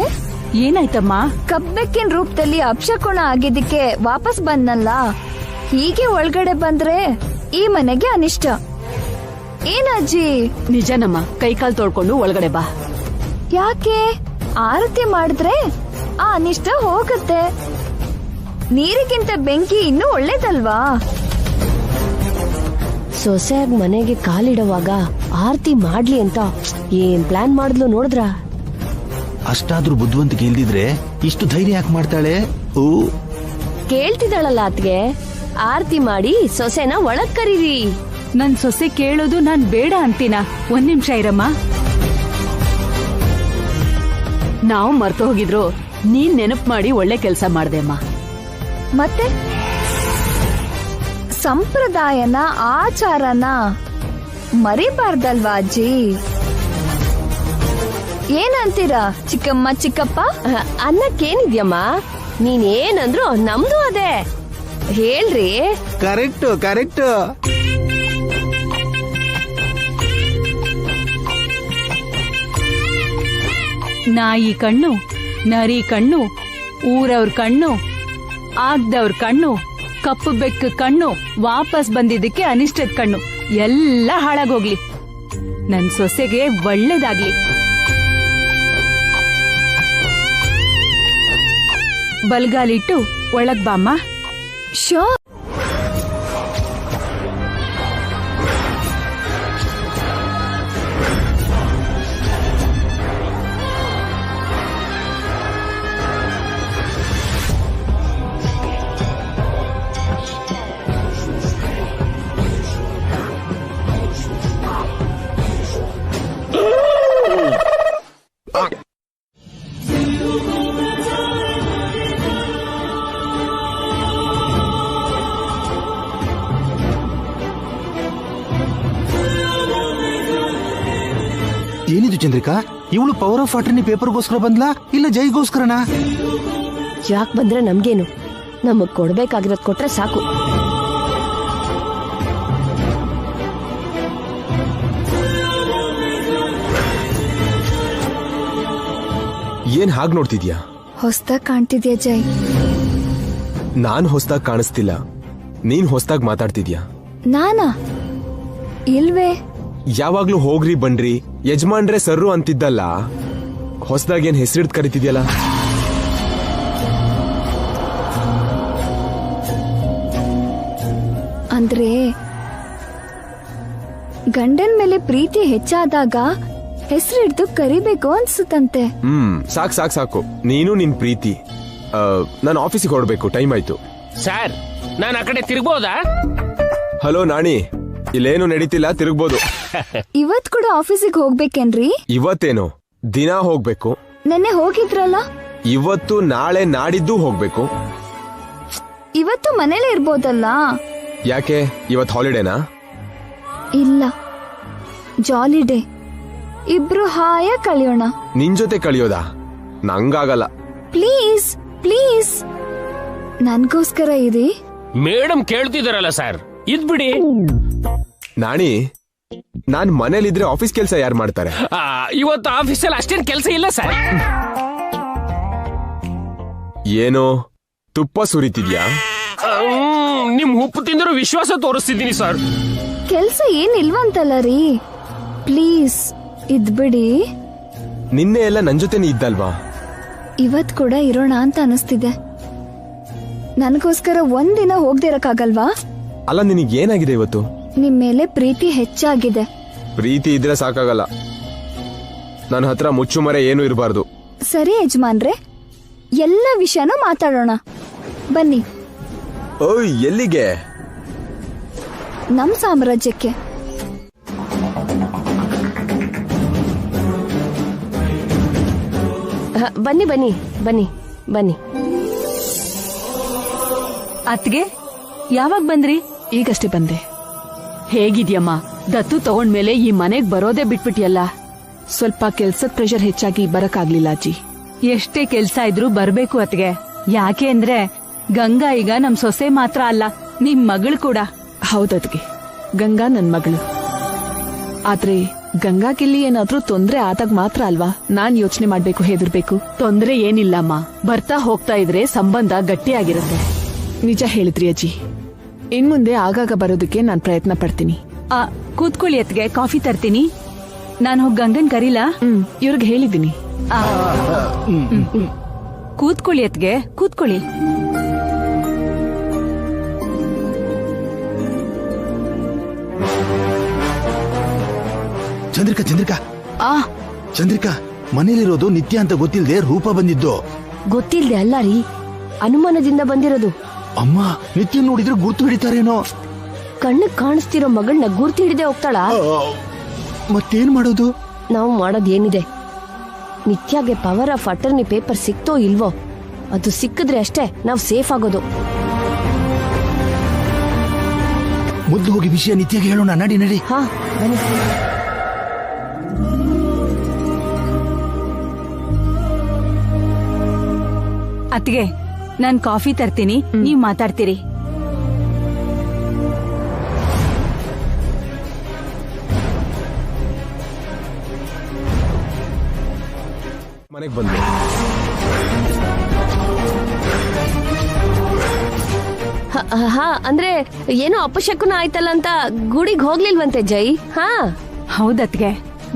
ಏನಾಯ್ತಮ್ಮ?
ಕಬ್ಬೆಕ್ಕಿನ ರೂಪದಲ್ಲಿ ಅಪಶಕುನ ಆಗಿದ್ದಕ್ಕೆ ವಾಪಸ್ ಬಂದ್ನಲ್ಲ. ಹೀಗೆ ಒಳಗಡೆ ಬಂದ್ರೆ ಈ ಮನೆಗೆ ಅನಿಷ್ಟ. ಏನಜ್ಜಿ?
ನಿಜನಮ್ಮ, ಕೈಕಾಲ್ ತೊಳ್ಕೊಂಡು ಒಳಗಡೆ ಬಾ.
ಯಾಕೆ? ಆರತಿ ಮಾಡಿದ್ರೆ ಆ ಅನಿಷ್ಟ ಹೋಗುತ್ತೆ. ನೀರಿಗಿಂತ ಬೆಂಕಿ ಇನ್ನೂ ಒಳ್ಳೇದಲ್ವಾ?
ಸೊಸೆಯಾಗಿ ಮನೆಗೆ ಕಾಲಿಡುವಾಗ ಆರತಿ ಮಾಡ್ಲಿ ಅಂತ ಏನ್ ಪ್ಲಾನ್ ಮಾಡಿದ್ಲು ನೋಡಿದ್ರ?
ಅಷ್ಟಾದ್ರೂ ಬುದ್ಧಿವಂತಿಕೆ ಇಲ್ದಿದ್ರೆ ಇಷ್ಟು ಧೈರ್ಯ ಯಾಕೆ ಮಾಡ್ತಾಳೆ? ಓ,
ಕೇಳ್ತಿದ್ದಾಳಲ್ಲ ಅತ್ಗೆ, ಆರತಿ ಮಾಡಿ ಸೊಸೆನ ಒಳಗ್ ಕರೀರಿ.
ನನ್ ಸೊಸೆ ಕೇಳೋದು ನಾನ್ ಬೇಡ ಅಂತೀನ? ಒಂದ್ ನಿಮಿಷ ಇರಮ್ಮ. ನಾವು ಮರ್ತು ಹೋಗಿದ್ರು ನೀನ್ ನೆನಪು ಮಾಡಿ ಒಳ್ಳೆ ಕೆಲಸ ಮಾಡ್ದೆ ಅಮ್ಮ.
ಮತ್ತೆ ಸಂಪ್ರದಾಯನ ಆಚಾರನ ಮರಿಬಾರ್ದಲ್ವಾ ಅಜ್ಜಿ? ಏನಂತೀರಾ ಚಿಕ್ಕಮ್ಮ ಚಿಕ್ಕಪ್ಪ?
ಅನ್ನಕ್ಕೇನಿದ್ಯಮ್ಮ, ನೀನೇನಂದ್ರು ನಮ್ದು ಅದೇ. ಹೇಳ್ರಿ.
Correct correct.
ನಾಯಿ ಕಣ್ಣು, ನರಿ ಕಣ್ಣು, ಊರವ್ರ ಕಣ್ಣು, ಆಗ್ದವ್ರ ಕಣ್ಣು, ಕಪ್ಪು ಬೆಕ್ಕು ಕಣ್ಣು, ವಾಪಸ್ ಬಂದಿದ್ದಕ್ಕೆ ಅನಿಷ್ಟದ ಕಣ್ಣು ಎಲ್ಲ ಹಾಳಾಗೋಗ್ಲಿ. ನನ್ ಸೊಸೆಗೆ ಒಳ್ಳೇದಾಗ್ಲಿ. ಬಲ್ಗಾಲಿಟ್ಟು ಒಳಗ್ ಬಾಮ್ಮ.
ಶೋ
ಏನಿದು ಚಂದ್ರಿಕಾ? ಇವಳು ಪವರ್ ಆಫ್ ಅಟರ್ನಿ ಪೇಪರ್ಗೋಸ್ಕರ ಬಂದ್ಲಾ ಇಲ್ಲ ಜೈಗೋಸ್ಕರನಾ?
ಯಾಕೆ ಬಂದ್ರೆ ನಮ್ಗೇನು, ನಮಗ್ ಕೊಡ್ಬೇಕಾಗಿರೋದ್ ಕೊಟ್ರೆ ಸಾಕು.
ಏನ್ ಹಾಗ್ ನೋಡ್ತಿದ್ಯಾ?
ಹೊಸ್ದಾಗ್ ಕಾಣ್ತಿದ್ಯಾ ಜೈ?
ನಾನ್ ಹೊಸ್ದಾಗ್ ಕಾಣಿಸ್ತಿಲ್ಲ, ನೀನ್ ಹೊಸ್ದಾಗ್ ಮಾತಾಡ್ತಿದ್ಯಾ.
ನಾನಾ? ಇಲ್ವೇ.
ಯಾವಾಗ್ಲೂ ಹೋಗ್ರಿ ಬನ್ರಿ ಯಜಮಾನ್ರೆ ಸರ್ರು ಅಂತಿದ್ದಲ್ಲ, ಹೊಸ್ದಾಗ್ ಏನ್ ಹೆಸರಿಡ್ ಕರಿತಿದ್ಯಲ್ಲ?
ಅಂದ್ರೆ ಗಂಡನ್ ಮೇಲೆ ಪ್ರೀತಿ ಹೆಚ್ಚಾದಾಗ ಹೆಸರಿಡ್ದು ಕರಿಬೇಕು ಅನ್ಸುತ್ತಂತೆ.
ಸಾಕ್ ಸಾಕ್ ಸಾಕು. ನೀನು ನಿನ್ ಪ್ರೀತಿ ನಾನು ಆಫೀಸಿಗೆ ಹೊರಡ್ಬೇಕು, ಟೈಮ್ ಆಯ್ತು.
ಸರ್ ನಾನು ಆ ಕಡೆ ತಿರ್ಬೋದಾ?
ಹಲೋ ನಾಣಿ, ಇಲ್ಲೇನು ನಡೀತಿಲ್ಲ, ತಿರುಗ್ಬೋದು.
ಇವತ್ ಕೂಡ ಆಫೀಸಿಗೆ ಹೋಗ್ಬೇಕೇನ್ರಿ?
ಇವತ್ತೇನು ದಿನ ಹೋಗ್ಬೇಕು.
ನೆನ್ನೆ ಹೋಗಿದ್ರಲ್ಲ?
ಇವತ್ತು ನಾಳೆ ನಾಡಿದ್ದು ಹೋಗ್ಬೇಕು.
ಇವತ್ತು ಮನೇಲೆ ಇರ್ಬೋದಲ್ಲ?
ಯಾಕೆ ಇವತ್ತು ಹಾಲಿಡೇನಾ?
ಇಲ್ಲ, ಜಾಲಿ ಡೇ. ಇಬ್ರು ಹಾಯ ಕಳಿಯೋಣ.
ನಿನ್ ಜೊತೆ ಕಳಿಯೋದಾ? ನಂಗಾಗಲ್ಲ.
ಪ್ಲೀಸ್ ಪ್ಲೀಸ್, ನನ್ಗೋಸ್ಕರ ಇರಿ.
ಮೇಡಮ್ ಕೇಳ್ತಿದಾರಲ್ಲ ಸರ್, ಇದ್ಬಿಡಿ.
ನಾಣಿ, ನಾನ್ ಮನೇಲಿದ್ರೆ ಆಫೀಸ್ ಕೆಲಸ ಯಾರು ಮಾಡ್ತಾರೆ?
ಇವತ್ತು ಆಫೀಸಲ್ಲಿ ಅಷ್ಟೇನ್ ಕೆಲಸ ಇಲ್ಲ ಸರ್.
ಏನೋ ತುಪ್ಪ ಸುರಿತಿದ್ಯಾ?
ನಿಮ್ ಉಪ್ಪು ತಿಂದಿರೋ ವಿಶ್ವಾಸ ತೋರಿಸ್ತಿದ್ದೀನಿ ಸರ್.
ಕೆಲ್ಸ ಏನಿಲ್ವಂತಲ್ಲ ರೀ, ಪ್ಲೀಸ್ ಇದ್ಬಿಡಿ.
ನಿನ್ನೆ ಎಲ್ಲ ನನ್ ಜೊತೆನೇ ಇದ್ದಲ್ವಾ?
ಇವತ್ ಕೂಡ ಇರೋಣ ಅಂತ ಅನಿಸ್ತಿದೆ. ನನಗೋಸ್ಕರ ಒಂದಿನ ಹೋಗ್ದಿರಕ್ಕಾಗಲ್ವಾ?
ಅಲ್ಲ, ನಿನಗೆ ಏನಾಗಿದೆ ಇವತ್ತು?
ನಿಮ್ ಮೇಲೆ ಪ್ರೀತಿ ಹೆಚ್ಚಾಗಿದೆ.
ಪ್ರೀತಿ ಇದ್ರೆ ಸಾಕಾಗಲ್ಲ, ನನ್ನ ಹತ್ರ ಮುಚ್ಚುಮರೆ ಏನು ಇರಬಾರ್ದು.
ಸರಿ ಯಜಮಾನ್ರೆ, ಎಲ್ಲ ವಿಷಯನೂ ಮಾತಾಡೋಣ ಬನ್ನಿ.
ಓಯ್, ಎಲ್ಲಿಗೆ?
ನಮ್ ಸಾಮ್ರಾಜ್ಯಕ್ಕೆ.
ಬನ್ನಿ ಬನ್ನಿ ಬನ್ನಿ ಬನ್ನಿ.
ಅತ್ಗೆ ಯಾವಾಗ ಬಂದ್ರಿ?
ಈಗಷ್ಟೇ ಬಂದೆ.
ಹೇಗಿದ್ಯಮ್ಮ? ದತ್ತು ತಗೊಂಡ್ಮೇಲೆ ಈ ಮನೆಗ್ ಬರೋದೇ ಬಿಟ್ಬಿಟ್ಯಲ್ಲ.
ಸ್ವಲ್ಪ ಕೆಲ್ಸದ ಪ್ರೆಷರ್ ಹೆಚ್ಚಾಗಿ ಬರಕ್ಕಾಗ್ಲಿಲ್ಲ ಅಜ್ಜಿ.
ಎಷ್ಟೇ ಕೆಲ್ಸ ಇದ್ರೂ ಬರ್ಬೇಕು ಅತ್ಗೆ. ಯಾಕೆ ಅಂದ್ರೆ ಗಂಗಾ ಈಗ ನಮ್ ಸೊಸೆ ಮಾತ್ರ ಅಲ್ಲ, ನಿಮ್ ಮಗಳು ಕೂಡ.
ಹೌದದ್ಗೆ, ಗಂಗಾ ನನ್ ಮಗಳು. ಆದ್ರೆ ಗಂಗಾಗಿಲ್ಲಿ ಏನಾದ್ರೂ ತೊಂದ್ರೆ ಆದಾಗ ಮಾತ್ರ ಅಲ್ವಾ ನಾನ್ ಯೋಚನೆ ಮಾಡ್ಬೇಕು, ಹೆದರ್ಬೇಕು.
ತೊಂದ್ರೆ ಏನಿಲ್ಲಮ್ಮ, ಬರ್ತಾ ಹೋಗ್ತಾ ಇದ್ರೆ ಸಂಬಂಧ ಗಟ್ಟಿಯಾಗಿರುತ್ತೆ.
ನಿಜ ಹೇಳಿದ್ರಿ ಅಜ್ಜಿ. ಇನ್ಮುಂದೆ ಆಗಾಗ ಬರೋದಕ್ಕೆ ನಾನ್ ಪ್ರಯತ್ನ ಪಡ್ತೀನಿ.
ಕೂತ್ಕೊಳ್ಳಿ ಅತ್ಗೆ, ಕಾಫಿ ತರ್ತೀನಿ. ನಾನು ಹೋಗಿ ಗಂಗನ್ ಕರೀಲಾ?
ಇವ್ರಿಗೆ ಹೇಳಿದ್ದೀನಿ.
ಕೂತ್ಕೊಳ್ಳಿ ಅತ್ಗೆ, ಕೂತ್ಕೊಳ್ಳಿ.
ಚಂದ್ರಿಕಾ, ಚಂದ್ರಿಕಾ, ಚಂದ್ರಿಕಾ, ಮನೇಲಿರೋದು ನಿತ್ಯ ಅಂತ ಗೊತ್ತಿಲ್ಲದೆ ರೂಪ ಬಂದಿದ್ದು.
ಗೊತ್ತಿಲ್ದೆ ಅಲ್ಲ ರೀ, ಅನುಮಾನದಿಂದ ಬಂದಿರೋದು.
ಅಮ್ಮ, ನಿತ್ಯ ನೋಡಿದ್ರೆ ಗುರ್ತು ಹಿಡಿತಾರೇನೋ.
ಕಣ್ಣಿಗೆ ಕಾಣಿಸ್ತಿರೋ ಮಗಳನ್ನ ಗುರ್ತು ಹಿಡಿದೇ ಹೋಗ್ತಾಳ.
ಮತ್ತೇನ್ ಮಾಡೋದು?
ನಾವು ಮಾಡೋದ್ ಏನಿದೆ, ನಿತ್ಯಾಗೆ ಪವರ್ ಆಫ್ ಅಟರ್ನಿ ಪೇಪರ್ ಸಿಕ್ತೋ ಇಲ್ವೋ, ಅದು ಸಿಕ್ಕಿದ್ರೆ ಅಷ್ಟೇ ನಾವು ಸೇಫ್ ಆಗೋದು.
ಮೊದ್ಲು ಹೋಗಿ ವಿಷಯ ನಿತ್ಯಗೆ ಹೇಳೋಣ. ನಡಿ ನಡಿ.
ಹಾ ಬನ್ನಿ.
ಅತ್ಗೆ, ನಾನ್ ಕಾಫಿ ತರ್ತೀನಿ, ನೀವ್ ಮಾತಾಡ್ತೀರಿ.
ಮನೆಗೆ ಬಂದೆ.
ಹಾ, ಅಂದ್ರೆ ಏನೋ ಅಪಶಕುನ ಆಯ್ತಲ್ಲ ಅಂತ ಗುಡಿಗೆ ಹೋಗ್ಲಿಲ್ವಂತೆ ಜೈ. ಹಾ
ಹೌದತ್ಗೆ,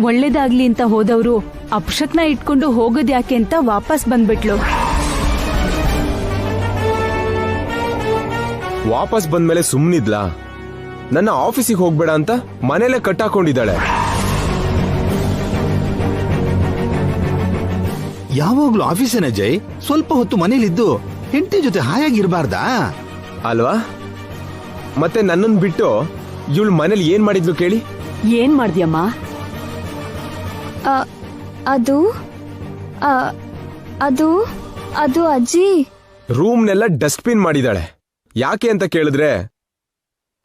ಒಳ್ಳೇದಾಗ್ಲಿ ಅಂತ ಹೋದವ್ರು ಅಪಶಕ್ನ ಇಟ್ಕೊಂಡು ಹೋಗೋದ್ ಯಾಕೆ ಅಂತ ವಾಪಸ್ ಬಂದ್ಬಿಟ್ಲು.
ವಾಪಸ್ ಬಂದ್ಮೇಲೆ ಸುಮ್ನಿದ್ಲಾ? ನನ್ನ ಆಫೀಸಿಗೆ ಹೋಗ್ಬೇಡ ಅಂತ ಮನೇಲೆ ಕಟ್ಟಾಕೊಂಡಿದ್ದಾಳೆ.
ಯಾವಾಗ್ಲೂ ಆಫೀಸೇನ ಜೈ? ಸ್ವಲ್ಪ ಹೊತ್ತು ಮನೇಲಿದ್ದು ಹೆಂಡತಿ ಜೊತೆ ಹಾಯಾಗಿರ್ಬಾರ್ದಾ?
ಅಲ್ವಾ? ಮತ್ತೆ ನನ್ನನ್ ಬಿಟ್ಟು ಇವಳು ಮನೇಲಿ ಏನ್ ಮಾಡಿದ್ಲು ಕೇಳಿ?
ಏನ್ ಮಾಡ್ದ್ಯಮ್ಮ?
ಅದು ಅದು ಅದು ಅಜ್ಜಿ,
ರೂಮ್ನೆಲ್ಲ ಡಸ್ಟ್ಬಿನ್ ಮಾಡಿದಾಳೆ. ಯಾಕೆ ಅಂತ ಕೇಳಿದ್ರೆ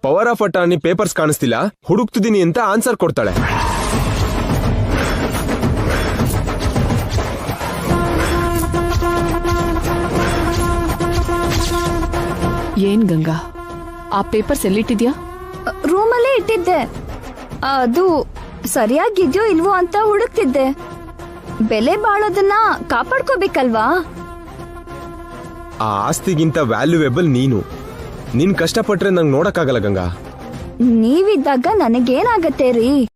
ಪವರ್ ಆಫ್ ಅಟಾರ್ನಿ ಪೇಪರ್ಸ್ ಕಾಣಿಸ್ತಿಲ್ಲ, ಹುಡುಕ್ತಿದ್ದೀನಿ ಅಂತ ಆನ್ಸರ್ ಕೊಡ್ತಾಳೆ.
ಏನ್ ಗಂಗಾ, ಆ ಪೇಪರ್ಸ್ ಎಲ್ಲಿಟ್ಟಿದ್ಯಾ?
ರೂಮಲ್ಲೇ ಇಟ್ಟಿದ್ದೆ. ಅದು ಸರಿಯಾಗಿದ್ಯೋ ಇಲ್ವೋ ಅಂತ ಹುಡುಕ್ತಿದ್ದೆ. ಬೆಲೆ ಬಾಳೋದನ್ನ ಕಾಪಾಡ್ಕೋಬೇಕಲ್ವಾ?
ಆ ಆಸ್ತಿಗಿಂತ ವ್ಯಾಲ್ಯೂಯೇಬಲ್ ನೀನು. ನಿನ್ ಕಷ್ಟಪಟ್ರೆ ನಂಗೆ ನೋಡಕ್ಕಾಗಲ್ಲ ಗಂಗಾ.
ನೀವಿದ್ದಾಗ ನನಗೇನಾಗತ್ತೆ ರೀ?